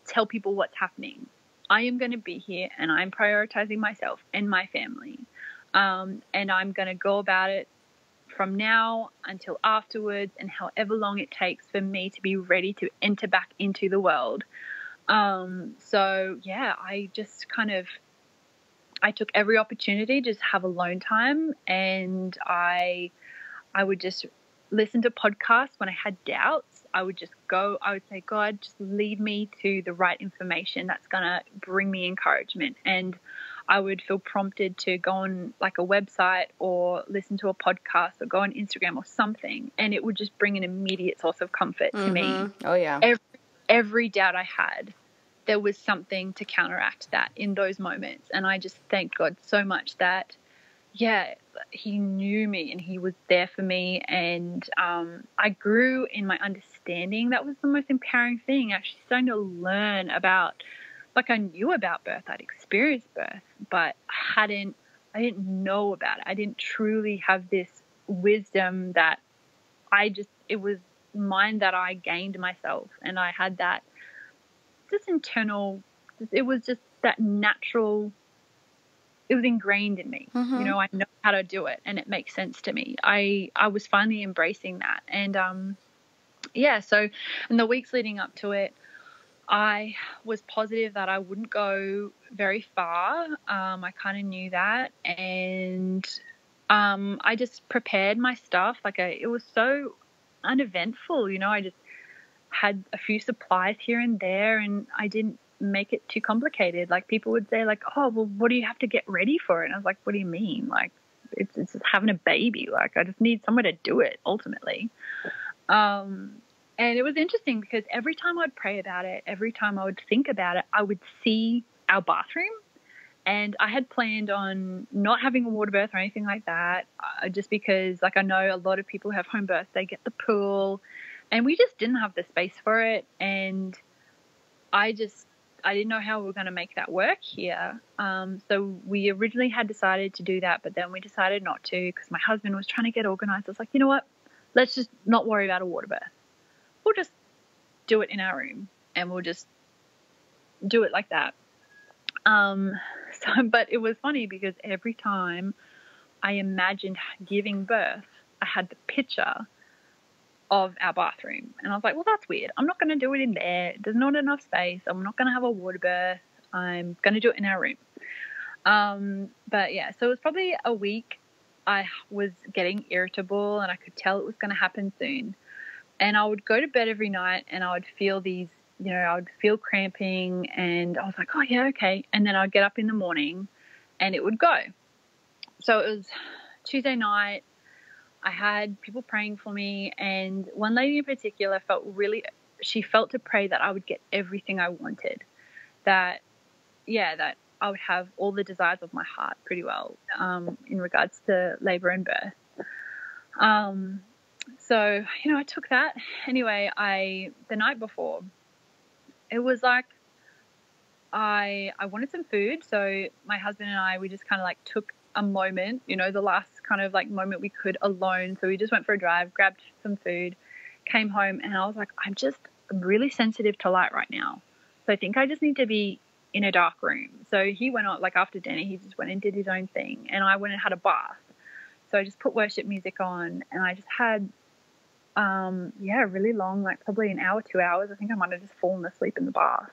tell people what's happening. I am going to be here, and I'm prioritizing myself and my family. And I'm going to go about it from now until afterwards, and however long it takes for me to be ready to enter back into the world. I just I took every opportunity to just have alone time, and I would just listen to podcasts when I had doubts. I would say, God, just lead me to the right information that's going to bring me encouragement. And I would feel prompted to go on like a website or listen to a podcast or go on Instagram or something. And it would just bring an immediate source of comfort to me. Oh, yeah. Every doubt I had, there was something to counteract that in those moments. And I just thank God so much that yeah, he knew me and he was there for me. And I grew in my understanding. That was the most empowering thing, actually starting to learn about, like, I knew about birth. I'd experienced birth, but I didn't know about it. I didn't truly have this wisdom that it was mine, that I gained myself. And I had that just internal, it was just that natural, it was ingrained in me. Mm-hmm. You know, I know how to do it and it makes sense to me. I was finally embracing that. And so in the weeks leading up to it, I was positive that I wouldn't go very far. I kind of knew that. And I just prepared my stuff. It was so uneventful. You know, I just had a few supplies here and there, and I didn't make it too complicated. Like, people would say, like, oh, well, what do you have to get ready for it? And I was like, what do you mean? Like, it's just having a baby. Like, I just need somewhere to do it ultimately. And it was interesting because every time I'd pray about it, every time I would think about it, I would see our bathroom. And I had planned on not having a water birth or anything like that, just because, like, I know a lot of people who have home births, they get the pool, and we just didn't have the space for it. And I didn't know how we were going to make that work here. So we originally had decided to do that, but then we decided not to because my husband was trying to get organized. I was like, you know what? Let's just not worry about a water birth. We'll just do it in our room, and we'll just do it like that. But it was funny because every time I imagined giving birth, I had the picture of our bathroom. And I was like, well, that's weird. I'm not going to do it in there. There's not enough space. I'm not going to have a water birth. I'm going to do it in our room. But yeah, so it was probably a week. I was getting irritable and I could tell it was going to happen soon. And I would go to bed every night and I would feel these, you know, I would feel cramping, and I was like, oh yeah, okay. And then I'd get up in the morning and it would go. So it was Tuesday night. I had people praying for me, and one lady in particular she felt to pray that I would get everything I wanted, that I would have all the desires of my heart pretty well, in regards to labor and birth. So, you know, I took that. Anyway, the night before, it was like, I wanted some food. So my husband and I, we just kind of like took a moment, you know, the last kind of like moment we could alone. So we just went for a drive, grabbed some food, came home, and I was like, I'm really sensitive to light right now. So I think I just need to be in a dark room. So he went on, like, after dinner, he just went and did his own thing, and I went and had a bath. So I just put worship music on, and I just had, really long, like probably an hour, 2 hours. I think I might have just fallen asleep in the bath.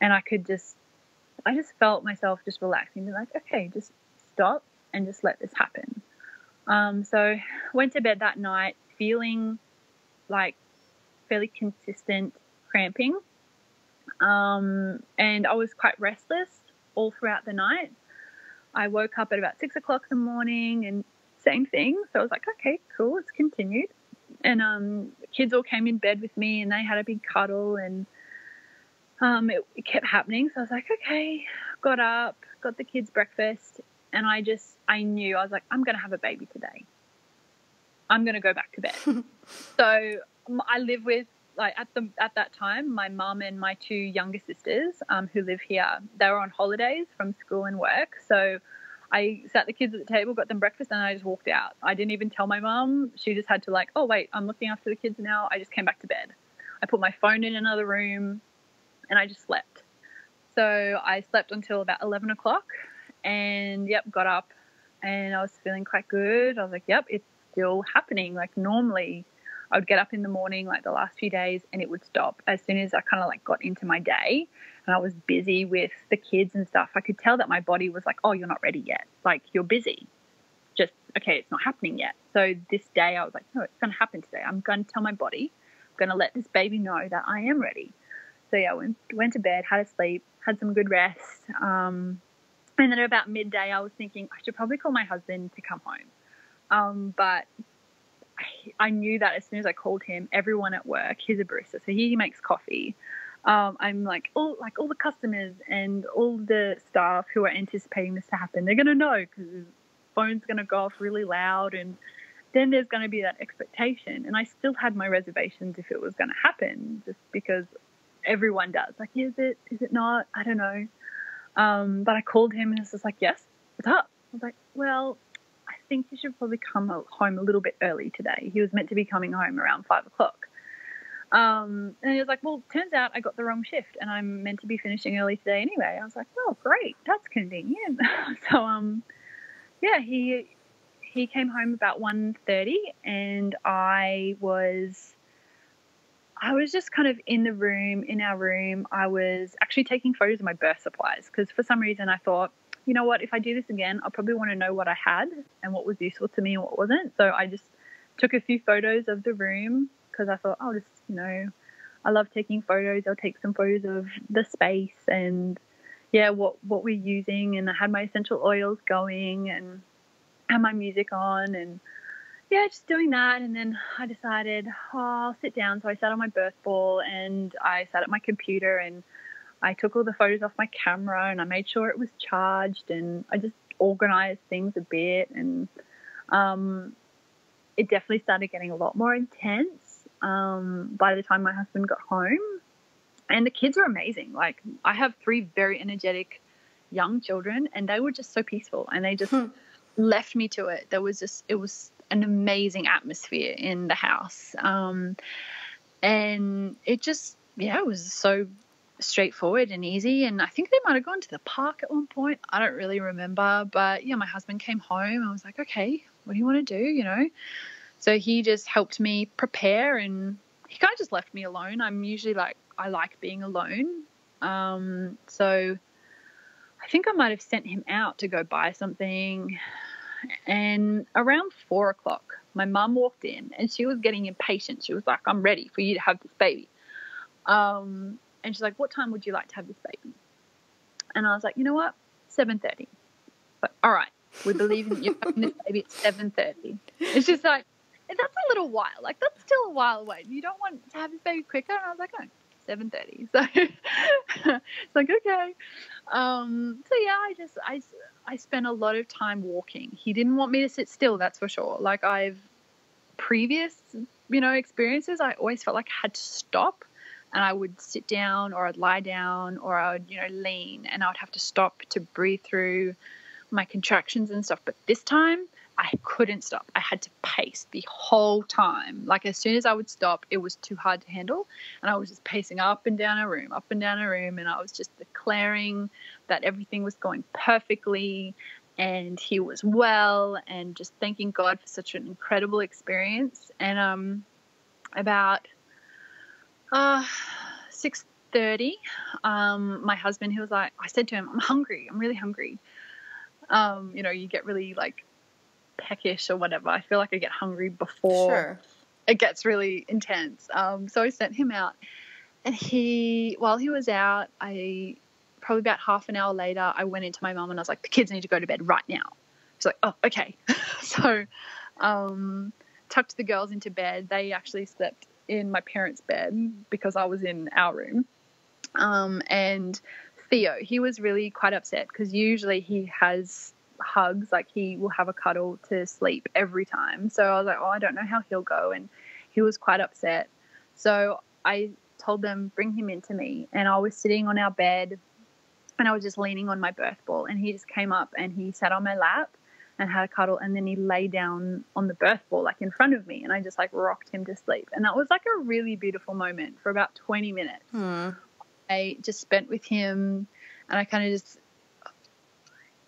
And I just felt myself just relaxing, be like, okay, just stop and just let this happen. So went to bed that night feeling like fairly consistent cramping. And I was quite restless all throughout the night. I woke up at about 6 o'clock in the morning and same thing. So I was like, okay, cool, it's continued. And the kids all came in bed with me and they had a big cuddle, and it kept happening. So I was like, okay, got up, got the kids breakfast, and I knew, I was like, I'm going to have a baby today. I'm going to go back to bed. So I live with, like, at that time, my mum and my two younger sisters who live here. They were on holidays from school and work. So I sat the kids at the table, got them breakfast, and I just walked out. I didn't even tell my mum. She just had to, like, oh, wait, I'm looking after the kids now. I just came back to bed. I put my phone in another room, and I just slept. So I slept until about 11 o'clock and, got up, and I was feeling quite good. I was like, yep, it's still happening. Like, normally I would get up in the morning, like the last few days, and it would stop as soon as I kind of like got into my day and I was busy with the kids and stuff. I could tell that my body was like, oh, you're not ready yet. Like, you're busy. Just, okay, it's not happening yet. So this day I was like, no, it's going to happen today. I'm going to tell my body, I'm going to let this baby know that I am ready. So yeah, went to bed, had a sleep, had some good rest. And then at about midday, I was thinking I should probably call my husband to come home. But I knew that as soon as I called him, everyone at work, he's a barista, so he makes coffee. I'm like all the customers and all the staff who are anticipating this to happen, they're going to know because phone's going to go off really loud, and then there's going to be that expectation. And I still had my reservations if it was going to happen, just because everyone does. Like, is it not? I don't know. But I called him and it's just like, yes, what's up? I was like, well, I think you should probably come home a little bit early today. He was meant to be coming home around 5 o'clock. And he was like, well, turns out I got the wrong shift and I'm meant to be finishing early today anyway. I was like, well, great. That's convenient. So, yeah, he came home about 1:30 and I was just kind of in our room. I was actually taking photos of my birth supplies because for some reason I thought, you know what, if I do this again, I'll probably want to know what I had and what was useful to me and what wasn't. So I just took a few photos of the room because I thought, I'll just, I love taking photos. I'll take some photos of the space and, yeah, what we're using. And I had my essential oils going and had my music on and, yeah, just doing that. And then I decided, I'll sit down. So I sat on my birth ball and I sat at my computer and I took all the photos off my camera and I made sure it was charged and I just organized things a bit. And it definitely started getting a lot more intense by the time my husband got home. And the kids are amazing. Like, I have 3 very energetic young children and they were just so peaceful and they just left me to it. It was an amazing atmosphere in the house. And it just, it was so straightforward and easy. And I think they might have gone to the park at one point. I don't really remember. But, yeah, my husband came home. I was like, okay, what do you want to do, So he just helped me prepare and he kind of just left me alone. I'm usually I like being alone. So I think I might have sent him out to go buy something. And around 4 o'clock, my mum walked in and she was getting impatient. She was like, I'm ready for you to have this baby. And she's like, what time would you like to have this baby? And I was like, you know what? 7:30. But all right, we believe in you having this baby at 7:30. It's just like, that's a little while. Like, that's still a while away. You don't want to have this baby quicker? And I was like, no, 7:30. So it's like, okay. So yeah, I spent a lot of time walking. He didn't want me to sit still, that's for sure. Like, previous, experiences, I always felt like I had to stop and I would sit down or I'd lie down or I would, lean and I would have to stop to breathe through my contractions and stuff. But this time I couldn't stop. I had to pace the whole time. Like, as soon as I would stop, it was too hard to handle. And I was just pacing up and down a room. And I was just declaring that everything was going perfectly and he was well and just thanking God for such an incredible experience. And about 6:30, my husband, he was like, I said to him, I'm hungry. I'm really hungry. You get really peckish or whatever. I feel like I get hungry before it gets really intense. So I sent him out and while he was out, probably about half an hour later, I went into my mum and I was like, the kids need to go to bed right now. She's like, oh, okay. So tucked the girls into bed. They actually slept in my parents' bed because I was in our room. And Theo, he was really quite upset because usually he has hugs, like he will have a cuddle to sleep every time. So I was like, I don't know how he'll go. And he was quite upset. So I told them, bring him into me. And I was sitting on our bed and I was just leaning on my birth ball and he just came up and he sat on my lap and had a cuddle and then he lay down on the birth ball like in front of me and I just rocked him to sleep. And that was a really beautiful moment for about 20 minutes. I just spent with him and I kind of just,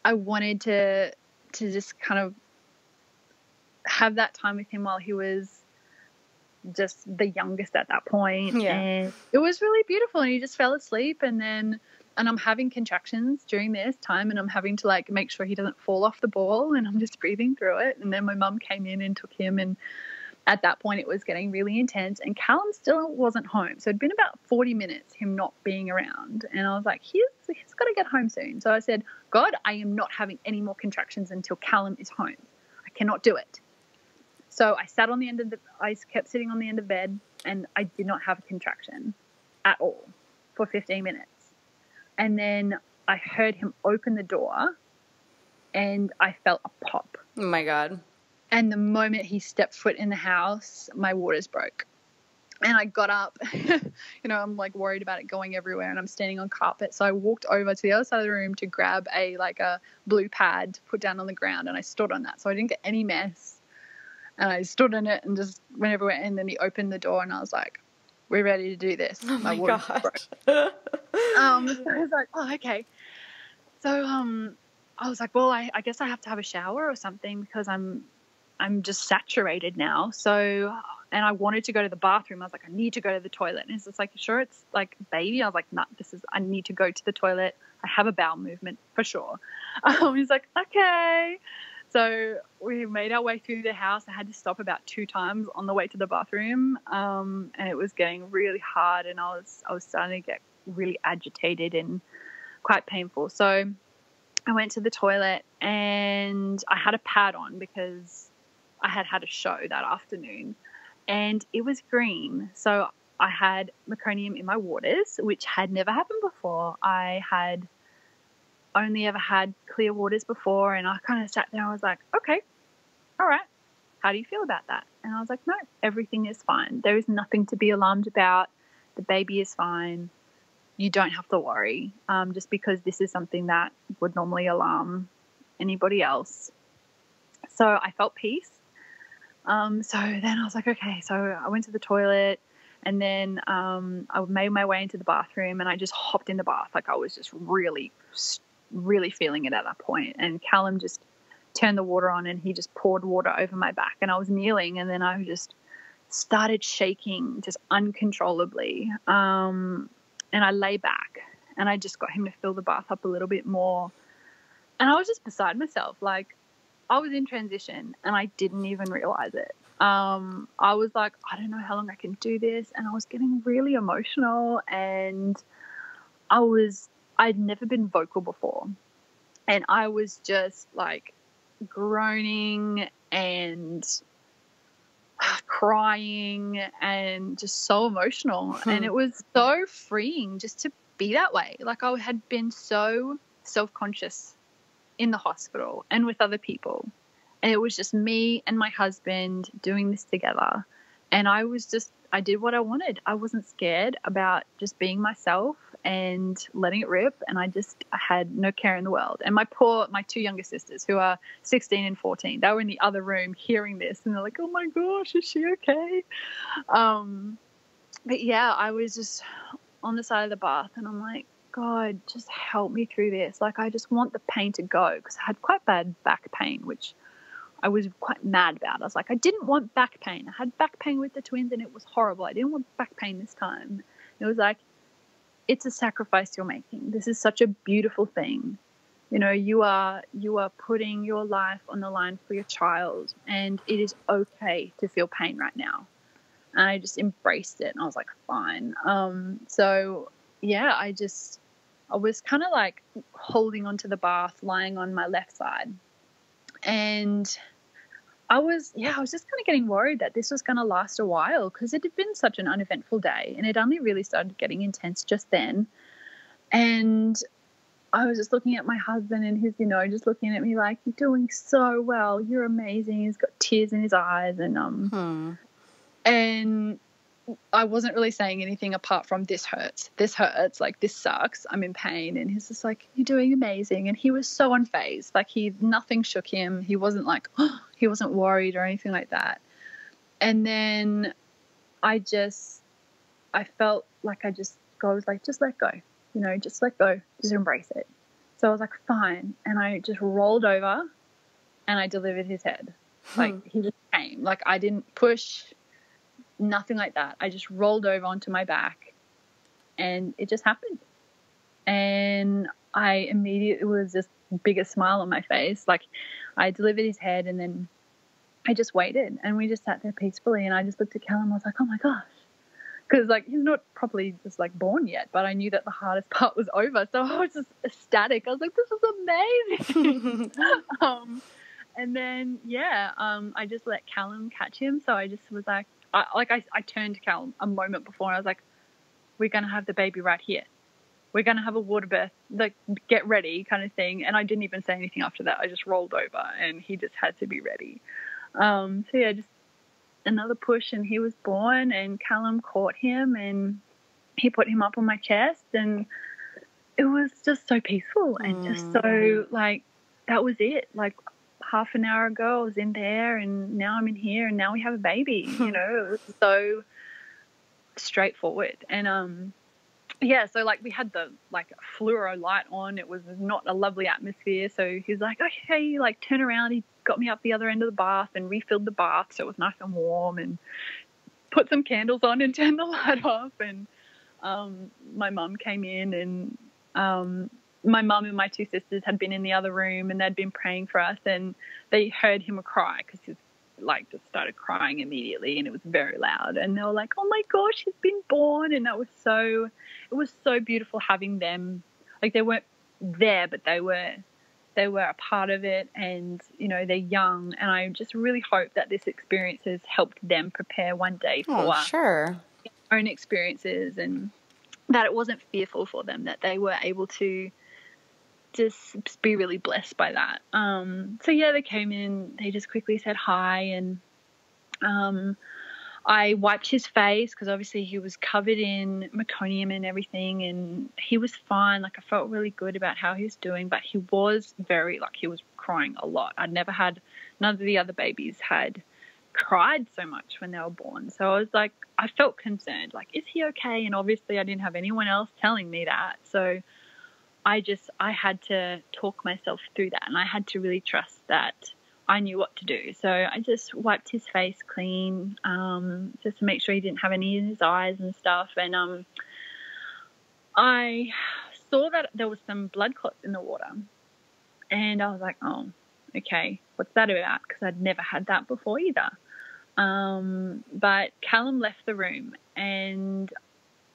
I wanted to just kind of have that time with him while he was just the youngest at that point. Yeah. And it was really beautiful and he just fell asleep and I'm having contractions during this time and I'm having to make sure he doesn't fall off the ball and I'm just breathing through it. And then my mum came in and took him and at that point it was getting really intense and Callum still wasn't home. So it'd been about 40 minutes him not being around and I was like, he's got to get home soon. So I said, God, I am not having any more contractions until Callum is home. I cannot do it. So I sat on the end of I kept sitting on the end of bed and I did not have a contraction at all for 15 minutes. And then I heard him open the door and I felt a pop. Oh my God. And the moment he stepped foot in the house, my waters broke. And I got up, I'm like worried about it going everywhere, and I'm standing on carpet. So I walked over to the other side of the room to grab a blue pad to put down on the ground, and I stood on that so I didn't get any mess. And I stood on it and just went everywhere. And then he opened the door, and I was like, "We're ready to do this." Oh my God. So I was like, "Oh, okay." So I was like, "Well, I guess I have to have a shower or something because I'm just saturated now." So, and I wanted to go to the bathroom. I was like, I need to go to the toilet. And he's just like, "Sure, it's like baby." I was like, "No, I need to go to the toilet. I have a bowel movement for sure." He's like, "Okay." So we made our way through the house. I had to stop about 2 times on the way to the bathroom. And it was getting really hard, and I was starting to get really agitated and quite painful. So I went to the toilet, and I had a pad on because I had a show that afternoon, and it was green. So I had meconium in my waters, which had never happened before. I had only ever had clear waters before, and I kind of sat there and I was like, okay, all right, how do you feel about that? And I was like, no, everything is fine. There is nothing to be alarmed about. The baby is fine. You don't have to worry, just because this is something that would normally alarm anybody else. So I felt peace. So then I was like, okay. So I went to the toilet, and then I made my way into the bathroom, and I just hopped in the bath. Like, I was just really, really feeling it at that point. And Callum just turned the water on, and he just poured water over my back, and I was kneeling, and then I just started shaking just uncontrollably. And I lay back, and I just got him to fill the bath up a little bit more. And I was just beside myself. Like, I was in transition, and I didn't even realize it. I was like, I don't know how long I can do this. And I was getting really emotional, and I'd never been vocal before. And I was just like groaning and crying and just so emotional. And it was so freeing just to be that way. Like, I had been so self-conscious in the hospital and with other people, and it was just me and my husband doing this together. And I did what I wanted. I wasn't scared about just being myself and letting it rip. And I had no care in the world. And my 2 younger sisters, who are 16 and 14, they were in the other room hearing this, and they're like, "Oh my gosh, is she okay?" But yeah, I was just on the side of the bath, and I'm like, God, just help me through this. Like, I just want the pain to go, because I had quite bad back pain, which I was quite mad about. I was like, I didn't want back pain. I had back pain with the twins, and it was horrible. I didn't want back pain this time. It was like, it's a sacrifice you're making. This is such a beautiful thing. You are putting your life on the line for your child, and it is okay to feel pain right now. And I just embraced it, and I was like, fine. So yeah, I was kind of like holding onto the bath, lying on my left side. And I was just kind of getting worried that this was going to last a while, because it had been such an uneventful day, and it only really started getting intense just then. And I was just looking at my husband, and he's, just looking at me like, "You're doing so well. You're amazing." He's got tears in his eyes, and and I wasn't really saying anything apart from, "This hurts. This hurts. Like, this sucks. I'm in pain." And he's just like, "You're doing amazing." And he was so unfazed. Like, nothing shook him. He wasn't like, he wasn't worried or anything like that. And then I felt like I was like, just let go, just let go, just embrace it. So I was like, fine. And I just rolled over, and I delivered his head. Like, he just came. Like, I didn't push, nothing like that. I just rolled over onto my back, and it just happened. And I immediately, it was just the biggest smile on my face. Like, I delivered his head, and then I just waited, and we just sat there peacefully. And I just looked at Callum. I was like, oh my gosh. Because, like, he's not properly just, like, born yet, but I knew that the hardest part was over. So I was just ecstatic. I was like, this is amazing. And then, I just let Callum catch him. So I just was like, I turned to Callum a moment before, and I was like, we're going to have the baby right here. we're going to have a water birth, like, get ready kind of thing. And I didn't even say anything after that. I just rolled over and he just had to be ready. So yeah, just another push and he was born, and Callum caught him and he put him up on my chest, and it was just so peaceful and just so, like, that was it. Like, half an hour ago I was in there and now I'm in here and now we have a baby. You know, it was so straightforward. And yeah, so like we had the like fluoro light on. It was not a lovely atmosphere. So he was like, okay, like turn around. He got me up the other end of the bath and refilled the bath so it was nice and warm, and put some candles on and turned the light off. And my mum came in, and my mum and my 2 sisters had been in the other room and they'd been praying for us, and they heard him cry because he like just started crying immediately, and it was very loud, and they were like, oh my gosh, he's been born. And it was so beautiful having them. Like, they weren't there, but they were a part of it, and you know, they're young, and I just really hope that this experience has helped them prepare one day for sure. their own experiences, and that it wasn't fearful for them, that they were able to just be really blessed by that. So yeah, they came in, they just quickly said hi, and I wiped his face because obviously he was covered in meconium and everything, and he was fine. Like, I felt really good about how he was doing, but he was he was crying a lot. None of the other babies had cried so much when they were born. So I was like, I felt concerned, like, is he okay? And obviously I didn't have anyone else telling me that. So I had to talk myself through that, and I had to really trust that I knew what to do. So I just wiped his face clean, just to make sure he didn't have any in his eyes and stuff. And I saw that there was some blood clots in the water, and I was like, oh, okay, what's that about? Because I'd never had that before either. But Callum left the room, and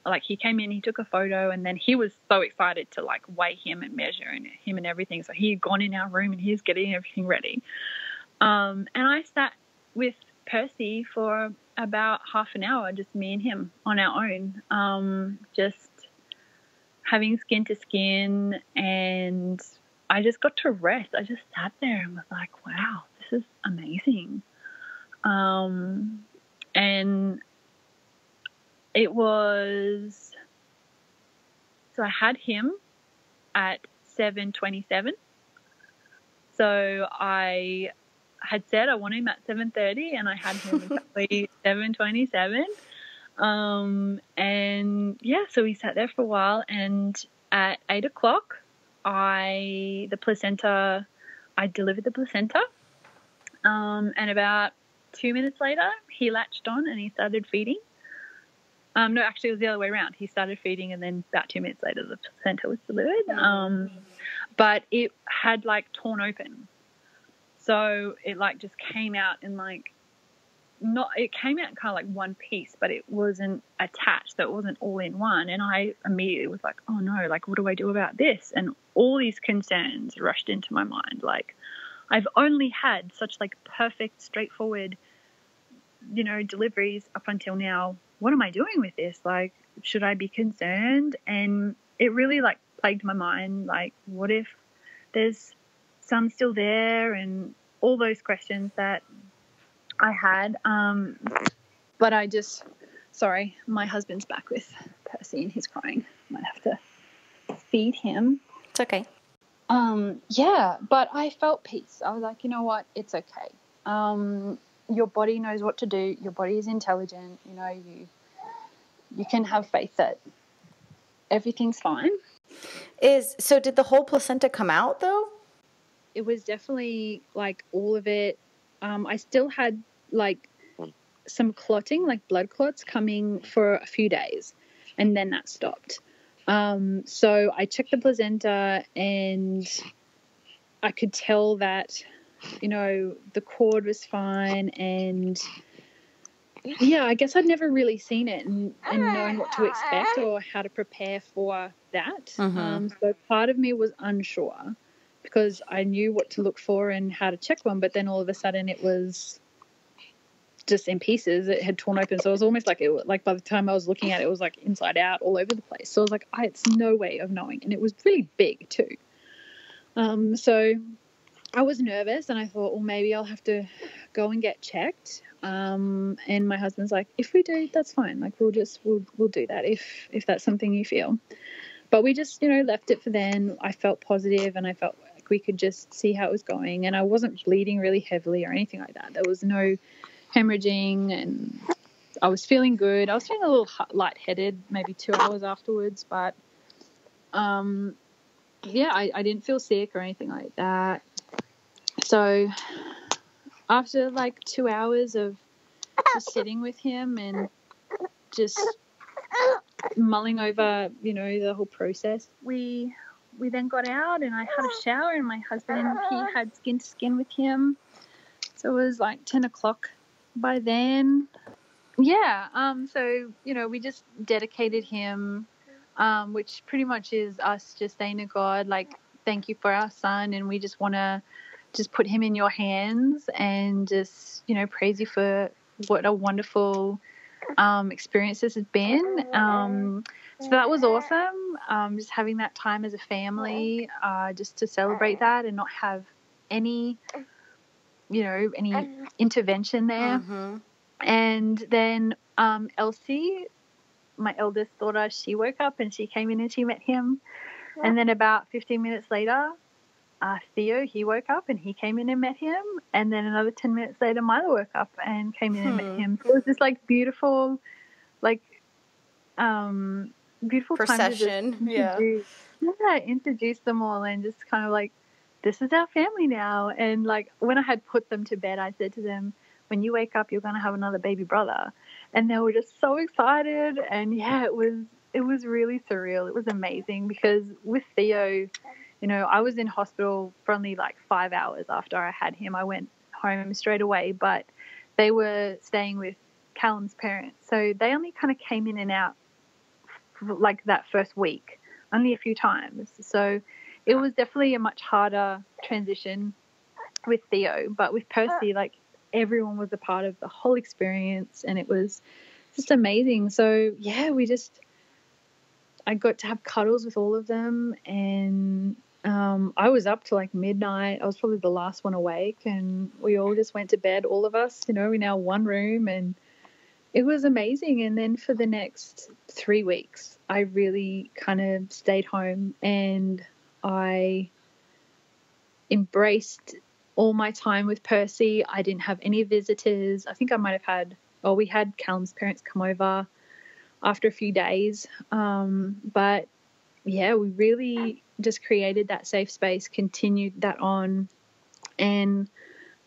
like, he came in, he took a photo, and then he was so excited to like weigh him and measure him and everything. So he had gone in our room and he was getting everything ready. And I sat with Percy for about half an hour, just me and him on our own, just having skin to skin. And I just got to rest. I just sat there and was like, wow, this is amazing. And it was, so I had him at 7:27. So I had said I want him at 7:30, and I had him exactly 7:27. And yeah, so we sat there for a while, and at 8 o'clock, I delivered the placenta. And about 2 minutes later, he latched on and he started feeding. No, actually, it was the other way around. He started feeding, and then about 2 minutes later, the placenta was delivered. But it had like torn open, so it like just came out in like it came out in kind of like one piece, but it wasn't attached, so it wasn't all in one. And I immediately was like, oh no, like, what do I do about this? And all these concerns rushed into my mind. Like, I've only had such like perfect, straightforward, you know, deliveries up until now. What am I doing with this? Like, should I be concerned? And it really like plagued my mind. Like, what if there's some still there, and all those questions that I had. But I just, sorry, my husband's back with Percy and he's crying. Might have to feed him. It's okay. Yeah, but I felt peace. I was like, you know what? It's okay. Your body knows what to do. Your body is intelligent. You know, you can have faith that everything's fine. So did the whole placenta come out though? It was definitely like all of it. I still had like some clotting, like blood clots coming for a few days, and then that stopped. So I checked the placenta, and I could tell that, you know, the cord was fine. And yeah, I guess I'd never really seen it and known what to expect or how to prepare for that. Mm-hmm. So part of me was unsure because I knew what to look for and how to check one, but then all of a sudden it was just in pieces. It had torn open. So it was almost like by the time I was looking at it, it was like inside out all over the place. So I was like, it's no way of knowing. And it was really big too. So I was nervous and I thought, well, maybe I'll have to go and get checked. And my husband's like, if we do, that's fine. Like, we'll do that if that's something you feel. But we just, left it for then. I felt positive and I felt like we could just see how it was going. And I wasn't bleeding really heavily or anything like that. There was no hemorrhaging and I was feeling good. I was feeling a little lightheaded maybe 2 hours afterwards. But, I didn't feel sick or anything like that. So after like 2 hours of just sitting with him and just mulling over, the whole process, we then got out and I had a shower and my husband, he had skin to skin with him. So it was like 10 o'clock by then. Yeah. So, we just dedicated him, which pretty much is us just saying to God, like, thank you for our son. And we just want to just put him in your hands and just, praise you for what a wonderful experience this has been. So that was awesome. Just having that time as a family, just to celebrate that and not have any intervention there. Mm-hmm. And then Elsie, my eldest daughter, she woke up and she came in and she met him. And then about 15 minutes later, Theo, he woke up and he came in and met him. And then another 10 minutes later, Milo woke up and came in and met him. So it was just like beautiful, beautiful procession. Time to introduce them all and just kind of like, this is our family now. And like when I had put them to bed, I said to them, when you wake up, you're going to have another baby brother. And they were just so excited. And it was really surreal. It was amazing because with Theo, I was in hospital for only like 5 hours after I had him. I went home straight away, but they were staying with Callum's parents. So they only kind of came in and out like that first week, only a few times. So it was definitely a much harder transition with Theo. But with Percy, like everyone was a part of the whole experience and it was just amazing. So yeah, I got to have cuddles with all of them and I was up till like midnight. I was probably the last one awake and we all just went to bed, all of us, in our one room, and it was amazing. And then for the next 3 weeks, I really kind of stayed home and I embraced all my time with Percy. I didn't have any visitors. I think I might have we had Callum's parents come over after a few days. But yeah, we really just created that safe space, continued that on. And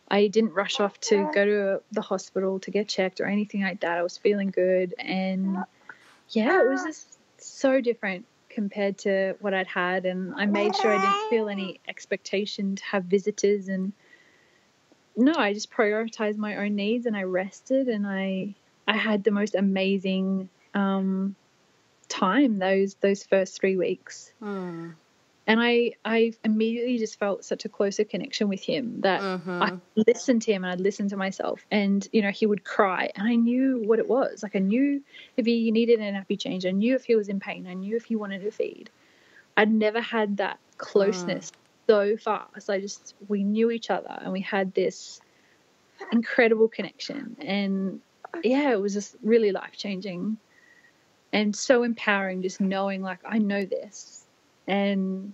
I didn't rush off to go to the hospital to get checked or anything like that. I was feeling good. And yeah, it was just so different compared to what I'd had. And I made sure I didn't feel any expectation to have visitors. And no, I just prioritized my own needs and I rested and I had the most amazing time those first 3 weeks. And I immediately just felt such a closer connection with him that I listened to him and I'd listen to myself. And, he would cry and I knew what it was. Like I knew if he needed a nappy change. I knew if he was in pain. I knew if he wanted to feed. I'd never had that closeness so fast. We knew each other and we had this incredible connection. And, yeah, it was just really life-changing and so empowering just knowing, like, I know this. And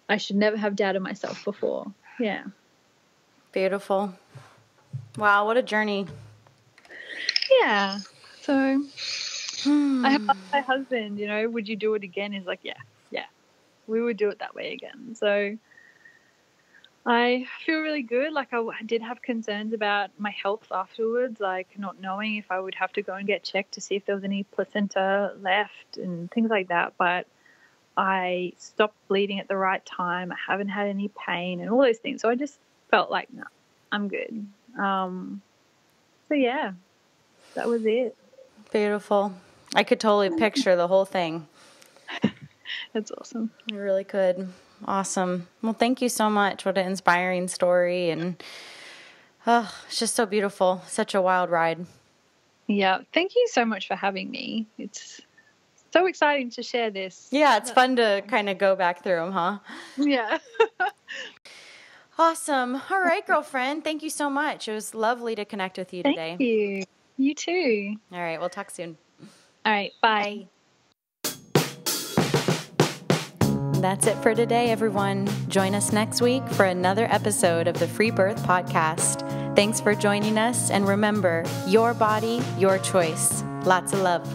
I should never have doubted myself before. Yeah. Beautiful. Wow, what a journey. Yeah. So I asked my husband, would you do it again? He's like, yeah, we would do it that way again. So I feel really good. Like I did have concerns about my health afterwards, like not knowing if I would have to go and get checked to see if there was any placenta left and things like that. But I stopped bleeding at the right time. I haven't had any pain and all those things. So I just felt like, no, I'm good. So yeah, that was it. Beautiful. I could totally picture the whole thing. That's awesome. I really could. Awesome. Well, thank you so much. What an inspiring story. And Oh, it's just so beautiful. Such a wild ride. Yeah. Thank you so much for having me. It's so exciting to share this. Yeah, it's fun to kind of go back through them, huh? Yeah. Awesome. All right, girlfriend. Thank you so much. It was lovely to connect with you today. Thank you. You too. All right, we'll talk soon. All right. Bye. That's it for today, everyone. Join us next week for another episode of the Free Birth Podcast. Thanks for joining us, and remember, your body, your choice. Lots of love.